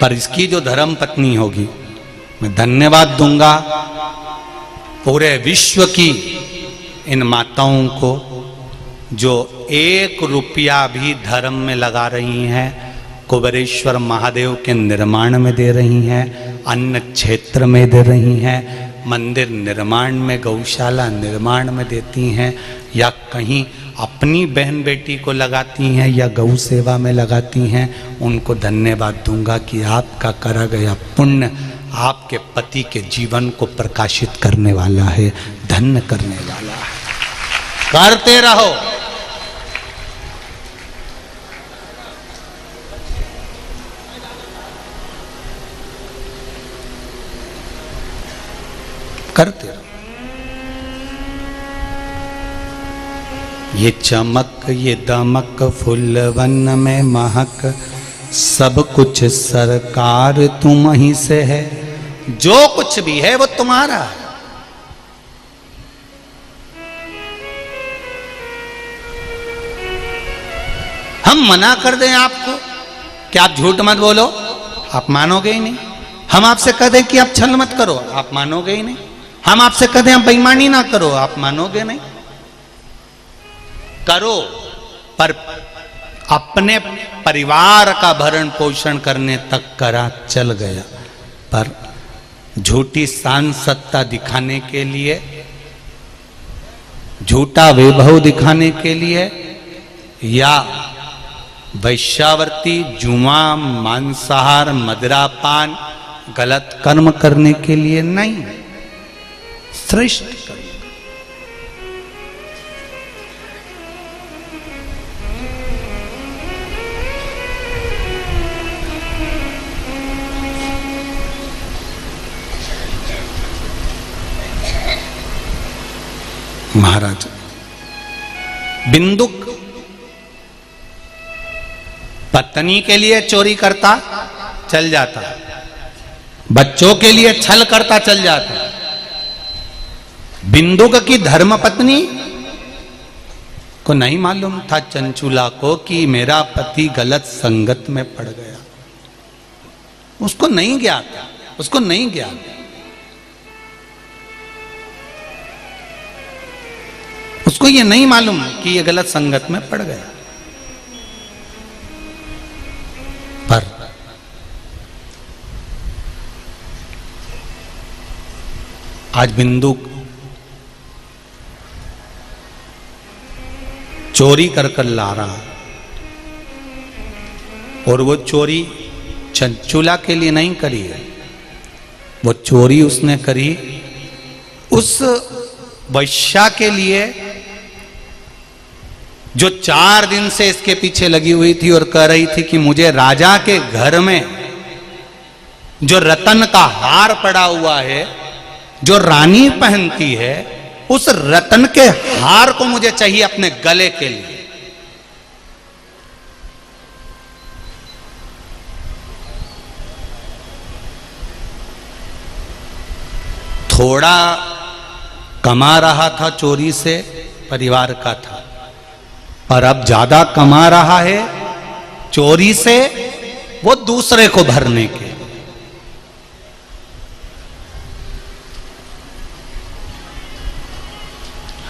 पर इसकी जो धर्म पत्नी होगी, मैं धन्यवाद दूंगा पूरे विश्व की इन माताओं को जो 1 रुपया भी धर्म में लगा रही हैं, कुबेरेश्वर महादेव के निर्माण में दे रही हैं, अन्न क्षेत्र में दे रही हैं, मंदिर निर्माण में, गौशाला निर्माण में देती हैं, या कहीं अपनी बहन बेटी को लगाती हैं या गौ सेवा में लगाती हैं। उनको धन्यवाद दूंगा कि आपका करा गया पुण्य आपके पति के जीवन को प्रकाशित करने वाला है, धन्य करने वाला है। करते रहो। करते रहो। ये चमक ये दमक फूलवन में महक, सब कुछ सरकार तुम ही से है। जो कुछ भी है वो तुम्हारा है। हम मना कर दें आपको कि आप झूठ मत बोलो, आप मानोगे ही नहीं। हम आपसे कह दें कि आप छल मत करो, आप मानोगे ही नहीं। हम आपसे कह दें आप बेईमानी ना करो, आप मानोगे नहीं। करो, पर अपने परिवार का भरण पोषण करने तक करा चल गया। पर झूठी शान सत्ता दिखाने के लिए, झूठा वैभव दिखाने के लिए, या वैश्यावर्ती, जुआ, मांसाहार, मदिरापान, गलत कर्म करने के लिए नहीं, श्रेष्ठ कर्म। महाराज बिंदुक पत्नी के लिए चोरी करता चल जाता, बच्चों के लिए छल करता चल जाता। बिंदुक की धर्म पत्नी को नहीं मालूम था चंचुला को कि मेरा पति गलत संगत में पड़ गया। उसको नहीं ज्ञात, उसको नहीं ज्ञात। उसको ये नहीं मालूम कि ये गलत संगत में पड़ गया। पर आज बिंदु चोरी कर कर ला रहा, और वो चोरी चंचुला के लिए नहीं करी है, वो चोरी उसने करी उस वैश्या के लिए जो 4 दिन से इसके पीछे लगी हुई थी और कह रही थी कि मुझे राजा के घर में जो रतन का हार पड़ा हुआ है, जो रानी पहनती है, उस रतन के हार को मुझे चाहिए अपने गले के लिए। थोड़ा कमा रहा था चोरी से, परिवार का था, पर अब ज्यादा कमा रहा है चोरी से, वो दूसरे को भरने के।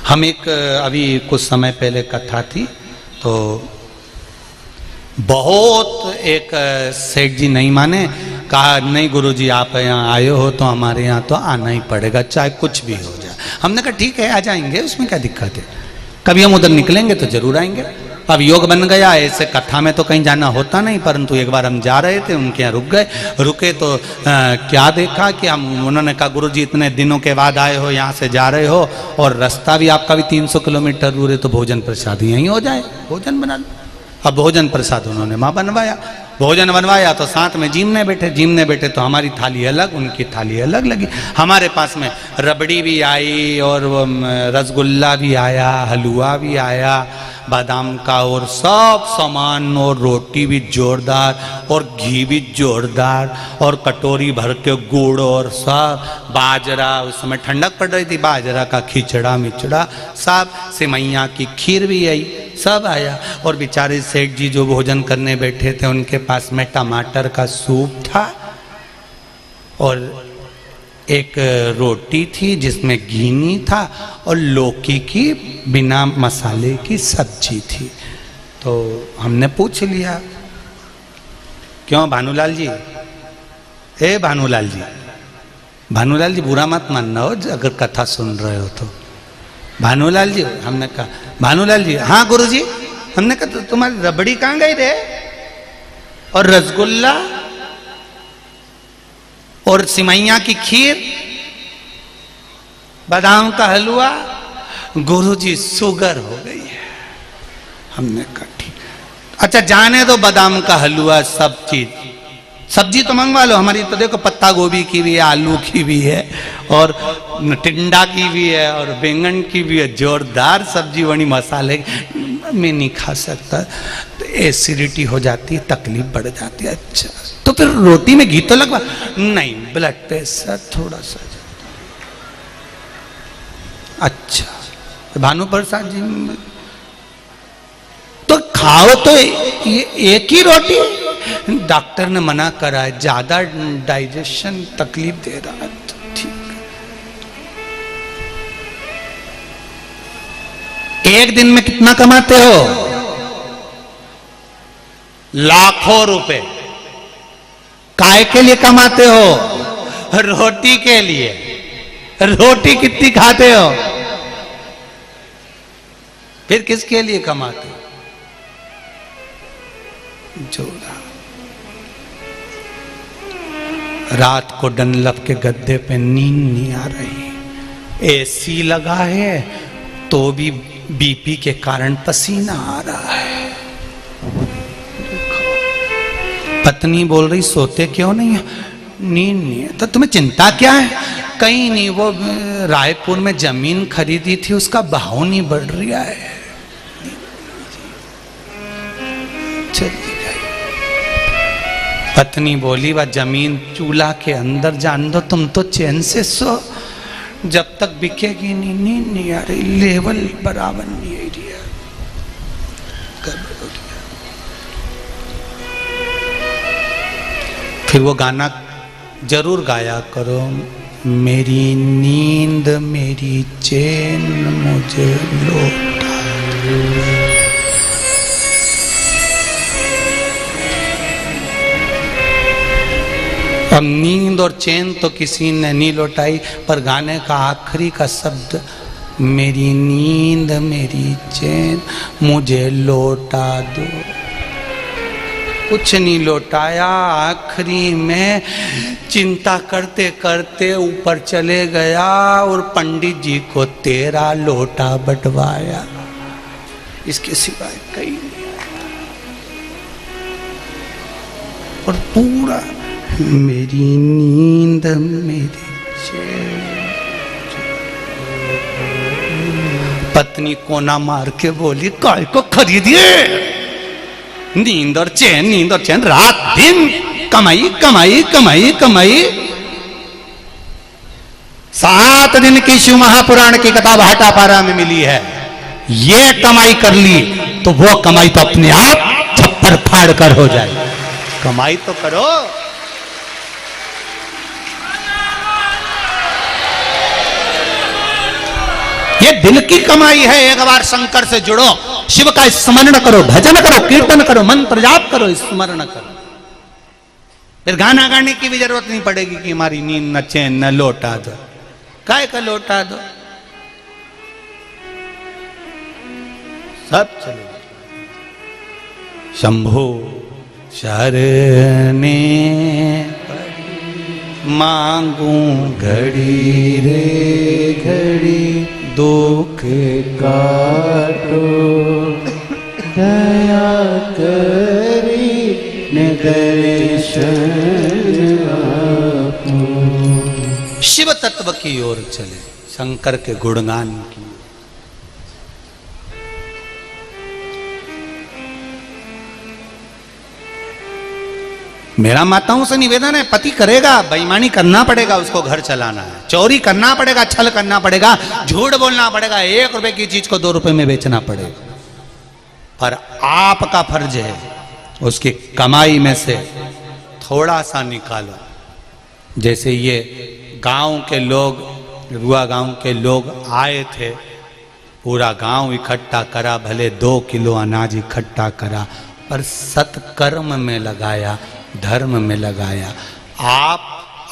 हम एक अभी कुछ समय पहले कथा थी, तो बहुत एक सेठ जी नहीं माने, कहा नहीं गुरुजी आप यहाँ आए हो तो हमारे यहाँ तो आना ही पड़ेगा, चाहे कुछ भी हो जाए। हमने कहा ठीक है आ जाएंगे, उसमें क्या दिक्कत है, कभी हम उधर निकलेंगे तो जरूर आएंगे। अब योग बन गया, ऐसे कथा में तो कहीं जाना होता नहीं, परंतु एक बार हम जा रहे थे, उनके यहाँ रुक गए। रुके तो क्या देखा कि हम, उन्होंने कहा गुरुजी इतने दिनों के बाद आए हो, यहाँ से जा रहे हो और रास्ता भी आपका भी 300 किलोमीटर दूर है, तो भोजन प्रसाद यहीं हो जाए, भोजन बना लो। अब भोजन प्रसाद उन्होंने वहाँ बनवाया, भोजन बनवाया तो साथ में जीमने बैठे तो हमारी थाली अलग, उनकी थाली अलग लगी। हमारे पास में रबड़ी भी आई और रसगुल्ला भी आया, हलवा भी आया बादाम का, और सब सामान, और रोटी भी जोरदार और घी भी जोरदार, और कटोरी भर के गुड़, और सब बाजरा, उस समय ठंडक पड़ रही थी, बाजरा का खिचड़ा मिचड़ा सब, सिमैया की खीर भी आई, सब आया। और बेचारे सेठ जी जो भोजन करने बैठे थे, उनके पास में टमाटर का सूप था और एक रोटी थी जिसमें घी नहीं था, और लौकी की बिना मसाले की सब्जी थी। तो हमने पूछ लिया, क्यों भानुलाल जी, ए भानुलाल जी, भानुलाल जी बुरा मत मानना हो अगर कथा सुन रहे हो तो। भानुलाल जी, हमने कहा भानुलाल जी, हाँ गुरुजी। हमने कहा तो तुम्हारी रबड़ी कहाँ गई रे, और रसगुल्ला और सिमैया की खीर, बादाम का हलवा। गुरुजी शुगर हो गई है। हमने कहा ठीक, अच्छा जाने दो बादाम का हलवा, सब चीज, सब्जी तो मंगवा लो, हमारी तो देखो पत्ता गोभी की भी है, आलू की भी है, और टिंडा की भी है, और बैंगन की भी है, जोरदार सब्जी बनी, मसाले में नहीं खा सकता, तो एसिडिटी हो जाती है, तकलीफ बढ़ जाती है। अच्छा तो फिर रोटी में घी तो लगवा, नहीं ब्लड प्रेशर थोड़ा सा। अच्छा भानु प्रसाद जी, तो खाओ तो ये एक ही रोटी, डॉक्टर ने मना करा है, ज्यादा डाइजेशन तकलीफ दे रहा है, तो ठीक है। एक दिन में कितना कमाते हो? लाखों रुपए। काय के लिए कमाते हो? रोटी के लिए। रोटी कितनी खाते हो? फिर किसके लिए कमाते हो? जोड़ा। रात को डनलप के गद्दे पे नींद नहीं आ रही, एसी लगा है तो भी बीपी के कारण पसीना आ रहा है। पत्नी बोल रही सोते क्यों नहीं है? नींद नहीं है। तो तुम्हें चिंता क्या है? कहीं नहीं, वो रायपुर में जमीन खरीदी थी, उसका भाव नहीं बढ़ रहा है। चलिए पत्नी बोली, वह जमीन चूल्हा के अंदर जान दो, तुम तो चैन से सो, जब तक बिकेगी नहीं, नींद नहीं आ रही, लेवल बराबर नहीं आ रही है। फिर वो गाना जरूर गाया करो, मेरी नींद मेरी चैन मुझे लौटा। अब नींद और चैन तो किसी ने नहीं लौटाई, पर गाने का आखिरी का शब्द, मेरी नींद मेरी चैन मुझे लौटा दो। कुछ नहीं लौटाया। आखिरी में चिंता करते करते ऊपर चले गया और पंडित जी को 13 लोटा बंटवाया। इसके सिवाय कहीं नहीं आया। और पूरा मेरी नींद मेरी पत्नी कोना मार के बोली, काय को खरीदिए? नींद और चैन, रात दिन कमाई कमाई कमाई कमाई। 7 दिन की शिव महापुराण की कथा भाटापारा में मिली है। ये कमाई कर ली तो वो कमाई तो अपने आप छप्पर फाड़ कर हो जाए। कमाई तो करो। ये दिल की कमाई है। एक बार शंकर से जुड़ो, शिव का स्मरण करो, भजन करो, कीर्तन करो, मंत्र जाप करो, स्मरण करो। फिर गाना गाने की भी जरूरत नहीं पड़ेगी कि हमारी नींद न चैन न लौटा दो। काय का लौटा दो, सब चलेगा। शंभो शरणे मांगू घड़ी रे घड़ी, दुख काटो दया करी दर्शन आपो। शिव तत्व की ओर चले, शंकर के गुणगान की। मेरा माताओं से निवेदन है, पति करेगा, बेईमानी करना पड़ेगा, उसको घर चलाना है, चोरी करना पड़ेगा, छल करना पड़ेगा, झूठ बोलना पड़ेगा, 1 रुपए की चीज को 2 रुपए में बेचना पड़ेगा। पर आपका फर्ज है उसकी कमाई में से थोड़ा सा निकालो। जैसे ये गांव के लोग, रुआ गांव के लोग आए थे, पूरा गांव इकट्ठा करा, भले 2 किलो अनाज इकट्ठा करा, पर सत्कर्म में लगाया, धर्म में लगाया। आप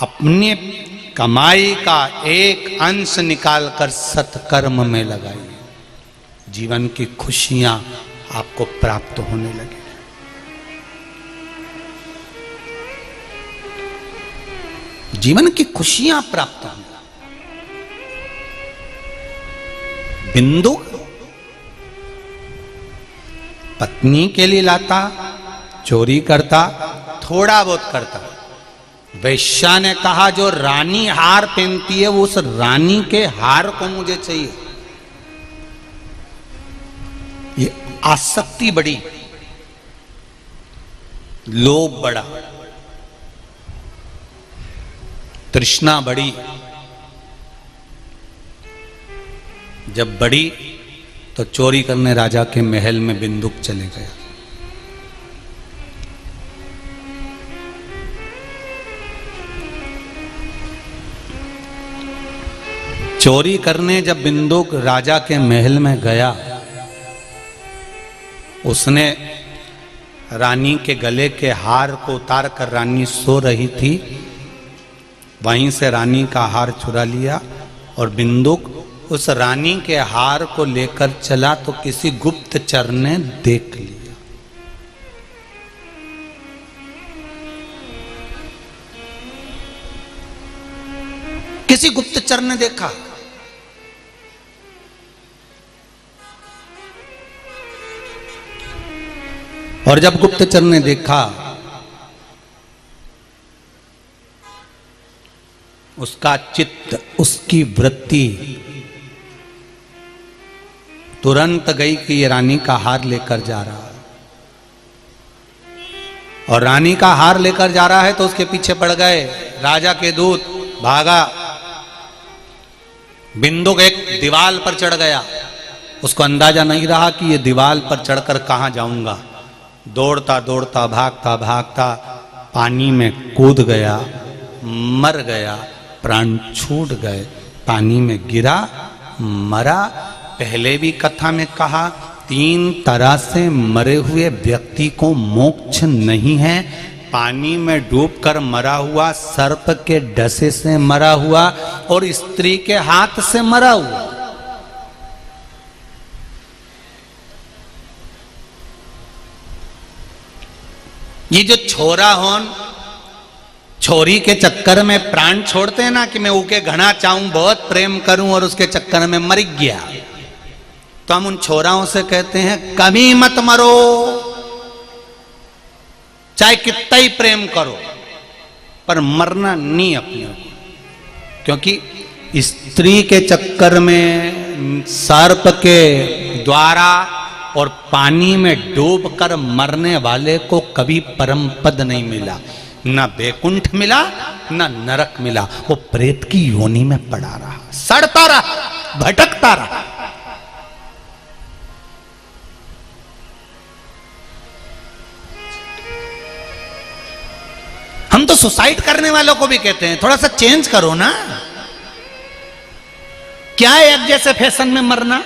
अपने कमाई का एक अंश निकालकर सत्कर्म में लगाइए, जीवन की खुशियां आपको प्राप्त होने लगे। जीवन की खुशियां प्राप्त होंगी। बिंदु पत्नी के लिए लाता, चोरी करता, थोड़ा बहुत करता। वैश्या ने कहा जो रानी हार पहनती है वो उस रानी के हार को मुझे चाहिए। ये आसक्ति बड़ी, लोभ बड़ा, तृष्णा बड़ी। जब बड़ी तो चोरी करने राजा के महल में बिंदुक चले गया। चोरी करने जब बिंदुक राजा के महल में गया, उसने रानी के गले के हार को उतार कर, रानी सो रही थी, वहीं से रानी का हार चुरा लिया और बिंदुक उस रानी के हार को लेकर चला तो किसी गुप्तचर ने देख लिया। किसी गुप्तचर ने देखा। और जब गुप्तचर ने देखा, उसका चित्त, उसकी वृत्ति तुरंत गई कि ये रानी का हार लेकर जा रहा है। और रानी का हार लेकर जा रहा है तो उसके पीछे पड़ गए राजा के दूत। भागा, बिंदुक एक दीवाल पर चढ़ गया। उसको अंदाजा नहीं रहा कि ये दीवाल पर चढ़कर कहां जाऊंगा। दौड़ता दौड़ता, भागता भागता पानी में कूद गया, मर गया, प्राण छूट गए, पानी में गिरा, मरा। पहले भी कथा में कहा, 3 तरह से मरे हुए व्यक्ति को मोक्ष नहीं है। पानी में डूबकर मरा हुआ, सर्प के डसे से मरा हुआ और स्त्री के हाथ से मरा हुआ। ये जो छोरा होन छोरी के चक्कर में प्राण छोड़ते हैं ना कि मैं ऊके घना चाहूं, बहुत प्रेम करूं और उसके चक्कर में मर गया, तो हम उन छोराओं से कहते हैं कभी मत मरो, चाहे कितना ही प्रेम करो पर मरना नहीं अपने को। क्योंकि स्त्री के चक्कर में, सर्प के द्वारा और पानी में डूबकर मरने वाले को कभी परम पद नहीं मिला, न बैकुंठ मिला न नरक मिला, वो प्रेत की योनि में पड़ा रहा, सड़ता रहा, भटकता रहा। हम तो सुसाइड करने वालों को भी कहते हैं थोड़ा सा चेंज करो ना, क्या है एक जैसे फैशन में मरना।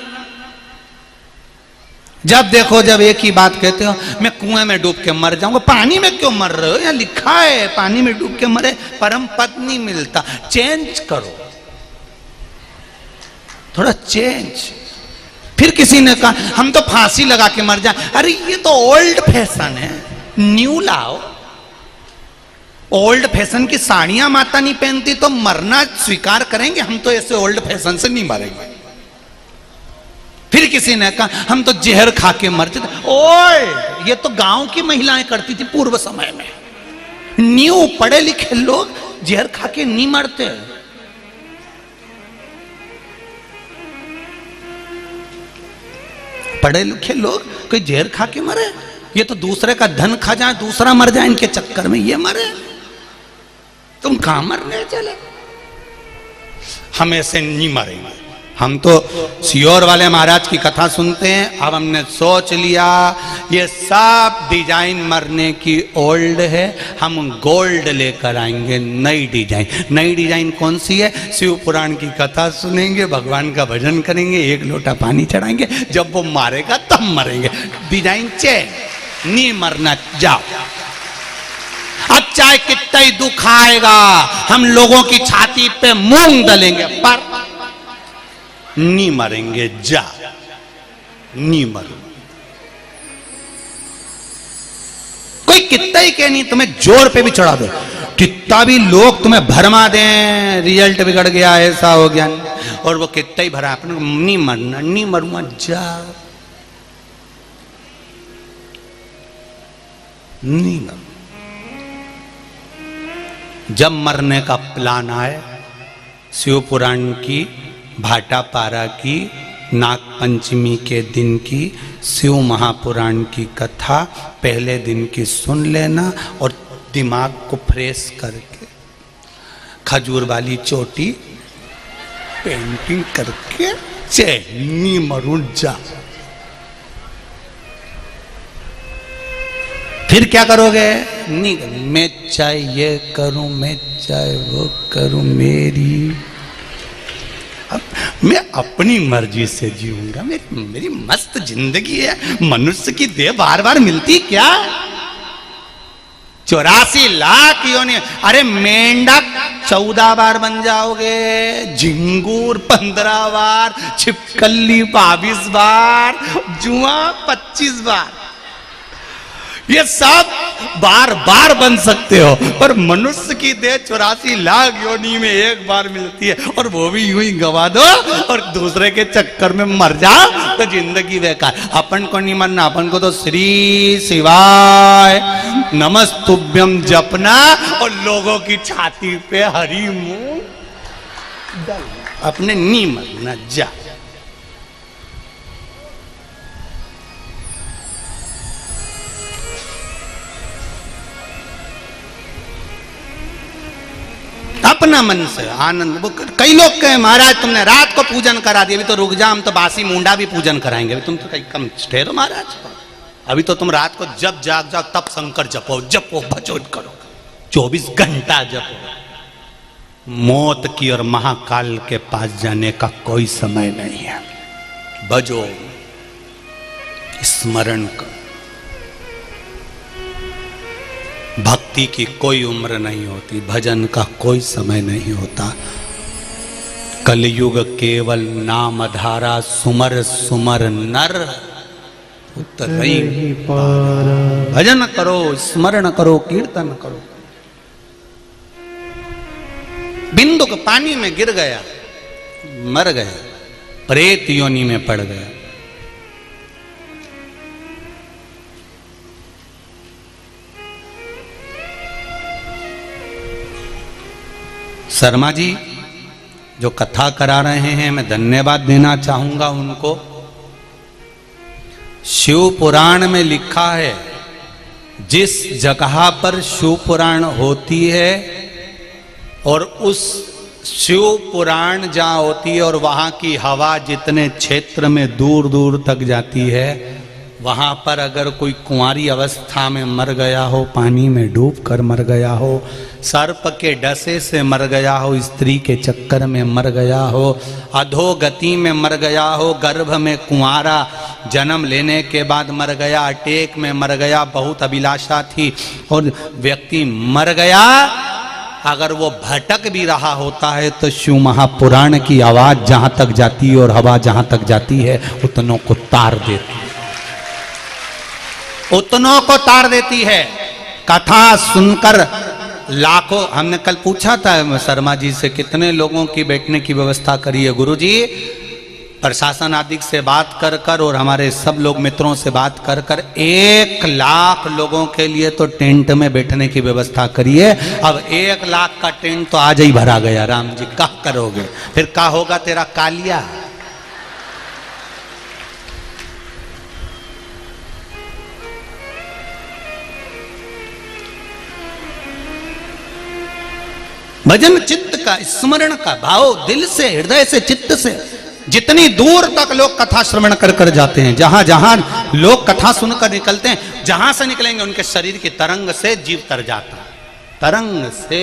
जब देखो जब एक ही बात कहते हो, मैं कुएं में डूब के मर जाऊंगा। पानी में क्यों मर रहे हो? यहाँ लिखा है पानी में डूब के मरे परम पद नहीं मिलता। चेंज करो, थोड़ा चेंज। फिर किसी ने कहा हम तो फांसी लगा के मर जाए। अरे ये तो ओल्ड फैशन है, न्यू लाओ। ओल्ड फैशन की साड़ियां माता नहीं पहनती तो मरना स्वीकार करेंगे, हम तो ऐसे ओल्ड फैशन से नहीं मरेंगे। फिर किसी ने कहा हम तो जहर खा के मर जाते। ओए ये तो गांव की महिलाएं करती थी पूर्व समय में। न्यू पढ़े लिखे लोग जहर खा के नहीं मरते। पढ़े लिखे लोग कोई जहर खा के मरे? ये तो दूसरे का धन खा जाए, दूसरा मर जाए, इनके चक्कर में ये मरे। तुम कहां मरने चले? हम ऐसे नहीं मरेंगे। हम तो सियोर वाले महाराज की कथा सुनते हैं। अब हमने सोच लिया ये सब डिजाइन मरने की ओल्ड है, हम गोल्ड लेकर आएंगे, नई डिजाइन। नई डिजाइन कौन सी है? शिव पुराण की कथा सुनेंगे, भगवान का भजन करेंगे, एक लोटा पानी चढ़ाएंगे, जब वो मारेगा तब मरेंगे। डिजाइन चेंज, नहीं मरना जाओ। अब चाहे कितना ही दुख आएगा हम लोगों की छाती पे मूंग दलेंगे पर नहीं मरेंगे। जा, नहीं मरो। कोई कितना ही कह नहीं, तुम्हें जोर पे भी चढ़ा दो, कितना भी लोग तुम्हें भरमा दें, रिजल्ट बिगड़ गया, ऐसा हो गया, और वो कितना ही भरा, अपने नहीं मरना, नहीं मरूंगा। जा, नहीं मरूंगा। जब मरने का प्लान आए, शिव पुराण की भाटापारा की नाग पंचमी के दिन की शिव महापुराण की कथा पहले दिन की सुन लेना और दिमाग को फ्रेश करके खजूर वाली चोटी पेंटिंग करके चैनी मरूं जा। फिर क्या करोगे? नहीं, मैं चाहे ये करूं, मैं चाहे वो करूं, मैं अपनी मर्जी से जीऊंगा। मेरी मस्त जिंदगी है। मनुष्य की देह बार बार मिलती क्या? 84 लाख योनि। अरे मेंढक 14 बार बन जाओगे, झिंगूर 15 बार, छिपकली 22 बार, जुआ 25 बार। ये सब बार बार बन सकते हो, पर मनुष्य की देह 84 लाख योनि में एक बार मिलती है, और वो भी यूं ही गवा दो और दूसरे के चक्कर में मर जाओ तो जिंदगी बेकार। अपन को नहीं मरना, अपन को तो श्री शिवाय नमस्तुभ्यम जपना और लोगों की छाती पे हरी मूंग डालना। अपने नहीं मरना। जा, अपना मन से आनंद। कई लोग कहे महाराज तुमने रात को पूजन करा दिया, अभी तो रुक जा, हम तो बासी मुंडा भी पूजन कराएंगे। अभी तुम तो कहीं कम ठहरो महाराज, अभी तो तुम रात को जब जाग जाओ तब शंकर जपो, जपो भजन करो, 24 घंटा जपो। मौत की और महाकाल के पास जाने का कोई समय नहीं है। भजो, स्मरण करो। भक्ति की कोई उम्र नहीं होती, भजन का कोई समय नहीं होता। कलयुग केवल नाम धारा, सुमर सुमर नर उतरई पारा। भजन करो, स्मरण करो, कीर्तन करो। बिंदुक पानी में गिर गया, मर गया, प्रेत योनि में पड़ गया। शर्मा जी जो कथा करा रहे हैं, मैं धन्यवाद देना चाहूंगा उनको। शिव पुराण में लिखा है, जिस जगह पर शिव पुराण होती है और उस शिव पुराण जहाँ होती है और वहाँ की हवा जितने क्षेत्र में दूर दूर तक जाती है, वहाँ पर अगर कोई कुंवारी अवस्था में मर गया हो, पानी में डूब कर मर गया हो, सर्प के डसे से मर गया हो, स्त्री के चक्कर में मर गया हो, अधोगति में मर गया हो, गर्भ में कुंवारा जन्म लेने के बाद मर गया, अटैक में मर गया, बहुत अभिलाषा थी और व्यक्ति मर गया, अगर वो भटक भी रहा होता है तो शिव महापुराण की आवाज जहां तक जाती है और हवा जहां तक जाती है उतनों को तार देती है, उतनों को तार देती है। कथा सुनकर लाखों, हमने कल पूछा था शर्मा जी से, कितने लोगों की बैठने की व्यवस्था करी है गुरुजी? प्रशासन आदि से बात कर कर और हमारे सब लोग मित्रों से बात कर कर 1 लाख लोगों के लिए तो टेंट में बैठने की व्यवस्था करिए। अब 1 लाख का टेंट तो आज ही भरा गया। राम जी क्या करोगे फिर? क्या होगा तेरा कालिया? भजन चित्त का, स्मरण का भाव, दिल से, हृदय से, चित्त से। जितनी दूर तक लोग कथा श्रवण कर कर जाते हैं, जहां जहां लोग कथा सुनकर निकलते हैं, जहां से निकलेंगे उनके शरीर की तरंग से जीव तर जाता है, तरंग से।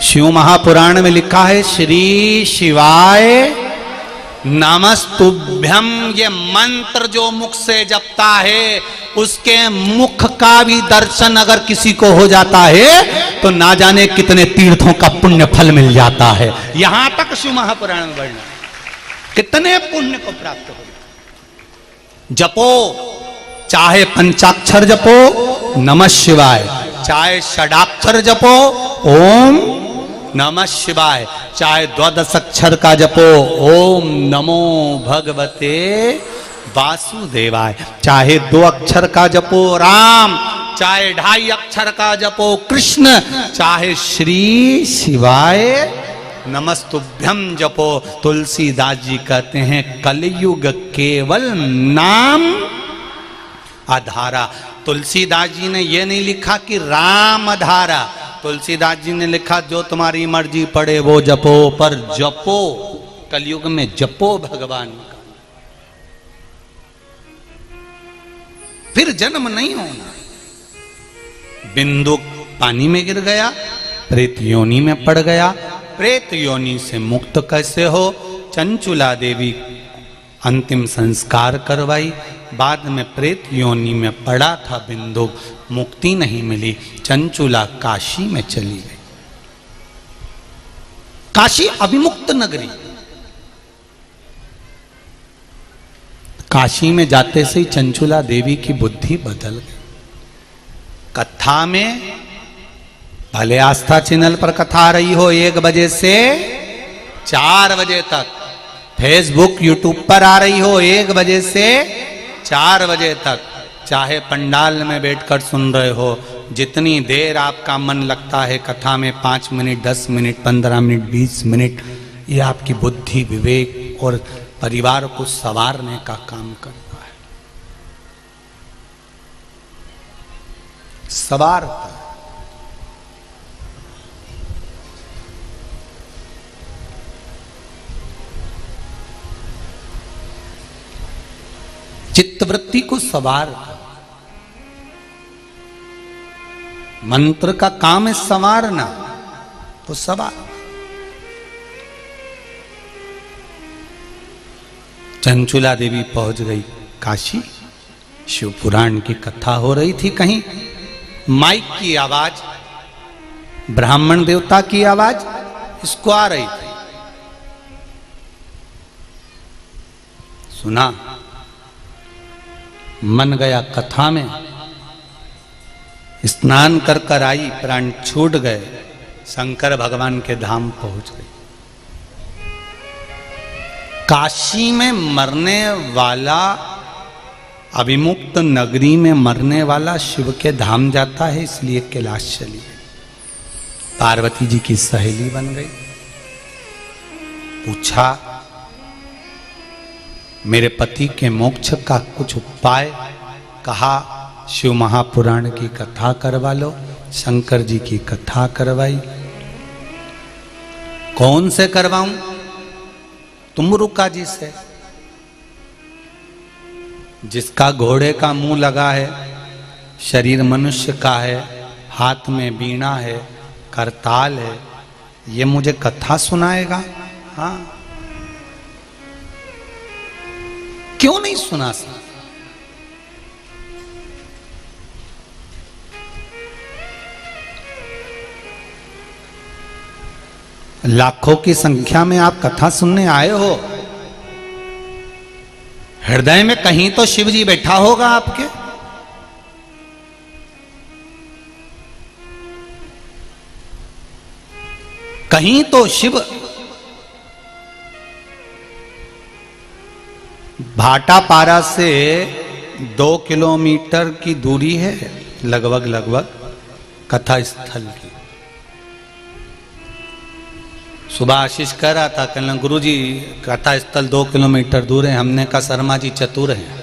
शिव महापुराण में लिखा है, श्री शिवाय नमस्तुभ्यम। ये मंत्र जो मुख से जपता है, उसके मुख का भी दर्शन अगर किसी को हो जाता है तो ना जाने कितने तीर्थों का पुण्य फल मिल जाता है। यहां तक शिव महापुराण में वर्णन, कितने पुण्य को प्राप्त हो। जपो, चाहे पंचाक्षर जपो नमः शिवाय, चाहे षडाक्षर जपो ओम नमः शिवाय, चाहे 12 अक्षर का जपो ओम नमो भगवते वासुदेवाय, चाहे 2 अक्षर का जपो राम, चाहे 2.5 अक्षर का जपो कृष्ण, चाहे श्री शिवाय नमस्तुभ्यम जपो। तुलसीदास जी कहते हैं, कलयुग केवल नाम आधारा। तुलसीदास जी ने यह नहीं लिखा कि राम आधारा, तुलसीदास जी ने लिखा जो तुम्हारी मर्जी पड़े वो जपो, पर जपो, कलयुग में जपो भगवान का, फिर जन्म नहीं होना। बिंदु पानी में गिर गया, प्रेत योनि में पड़ गया, प्रेत योनि से मुक्त कैसे हो? चंचुला देवी अंतिम संस्कार करवाई, बाद में प्रेत योनि में पड़ा था बिंदु, मुक्ति नहीं मिली, चंचुला काशी में चली गई। काशी अभिमुक्त नगरी, काशी में जाते से ही चंचुला देवी की बुद्धि बदल गई। कथा में भले आस्था चैनल पर कथा आ रही हो 1 बजे से 4 बजे तक, फेसबुक यूट्यूब पर आ रही हो 1 बजे से 4 बजे तक, चाहे पंडाल में बैठकर सुन रहे हो, जितनी देर आपका मन लगता है कथा में, 5 मिनट, 10 मिनट, 15 मिनट, 20 मिनट, ये आपकी बुद्धि, विवेक और परिवार को संवारने का काम करता है, संवारता है। चित्तवृत्ति को संवार, मंत्र का काम है संवारना, तो संवार। चंचुला देवी पहुंच गई काशी, शिव पुराण की कथा हो रही थी, कहीं माइक की आवाज, ब्राह्मण देवता की आवाज इसको आ रही थी। सुना, मन गया कथा में, स्नान कर कर आई, प्राण छूट गए, शंकर भगवान के धाम पहुंच गए। काशी में मरने वाला, अभिमुक्त नगरी में मरने वाला शिव के धाम जाता है, इसलिए कैलाश चली गई। पार्वती जी की सहेली बन गई। पूछा मेरे पति के मोक्ष का कुछ उपाय, कहा शिव महापुराण की कथा करवा लो। शंकर जी की कथा करवाई। कौन से करवाऊं? तुमरुका जी से, जिसका घोड़े का मुंह लगा है, शरीर मनुष्य का है, हाथ में वीणा है, करताल है, ये मुझे कथा सुनाएगा? हाँ, क्यों नहीं सुना सकता? लाखों की संख्या में आप कथा सुनने आए हो, हृदय में कहीं तो शिव जी बैठा होगा आपके। कहीं तो शिव भाटापारा से 2 किलोमीटर की दूरी है लगभग कथा स्थल की। सुबह आशीष कह रहा था, कहना गुरुजी कथा स्थल 2 किलोमीटर दूर है। हमने कहा शर्मा जी चतुर हैं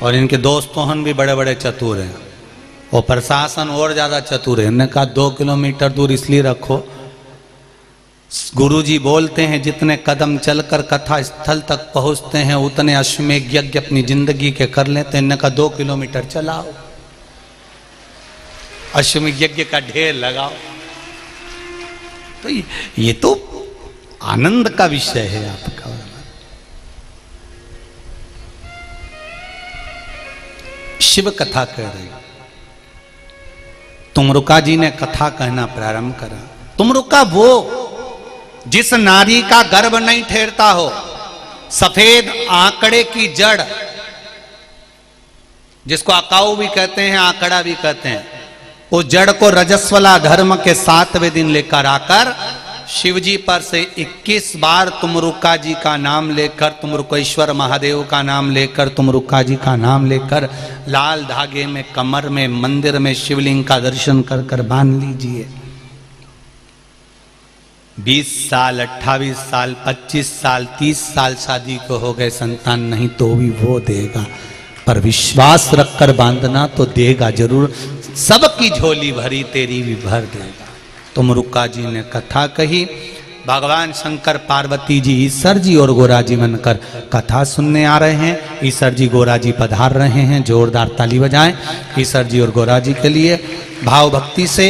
और इनके दोस्तों भी बड़े बड़े चतुर हैं और प्रशासन और ज्यादा चतुर है। हमने कहा 2 किलोमीटर दूर इसलिए रखो, गुरुजी बोलते हैं जितने कदम चलकर कथा स्थल तक पहुंचते हैं उतने अश्वमेध यज्ञ अपनी जिंदगी के कर लेते हैं। इनने कहा 2 किलोमीटर चलाओ, अश्वमेध यज्ञ का ढेर लगाओ। तो ये तो आनंद का विषय है आपका। शिव कथा कह रही, तुमरुका जी ने कथा कहना प्रारंभ करा। तुमरुका वो जिस नारी का गर्भ नहीं ठहरता हो, सफेद आंकड़े की जड़, जिसको अकाऊ भी कहते हैं, आंकड़ा भी कहते हैं, उस जड़ को रजस्वला धर्म के 7वें दिन लेकर आकर शिवजी पर से 21 बार तुमरुका जी का नाम लेकर, तुमरुकेश्वर महादेव का नाम लेकर, तुमरुका जी का नाम लेकर लाल धागे में कमर में मंदिर में शिवलिंग का दर्शन कर कर बांध लीजिए। 20 साल, 28 साल, 25 साल, 30 साल शादी को हो गए, संतान नहीं तो भी वो देगा, पर विश्वास रखकर बांधना तो देगा जरूर। सबकी झोली भरी तेरी भी भर देगा। तुमरुका जी ने कथा कही। भगवान शंकर, पार्वती जी, ईश्वर जी और गोरा जी बनकर कथा सुनने आ रहे हैं। ईश्वर जी गोरा जी पधार रहे हैं। जोरदार ताली बजाएं ईश्वर जी और गोरा जी के लिए भाव भक्ति से।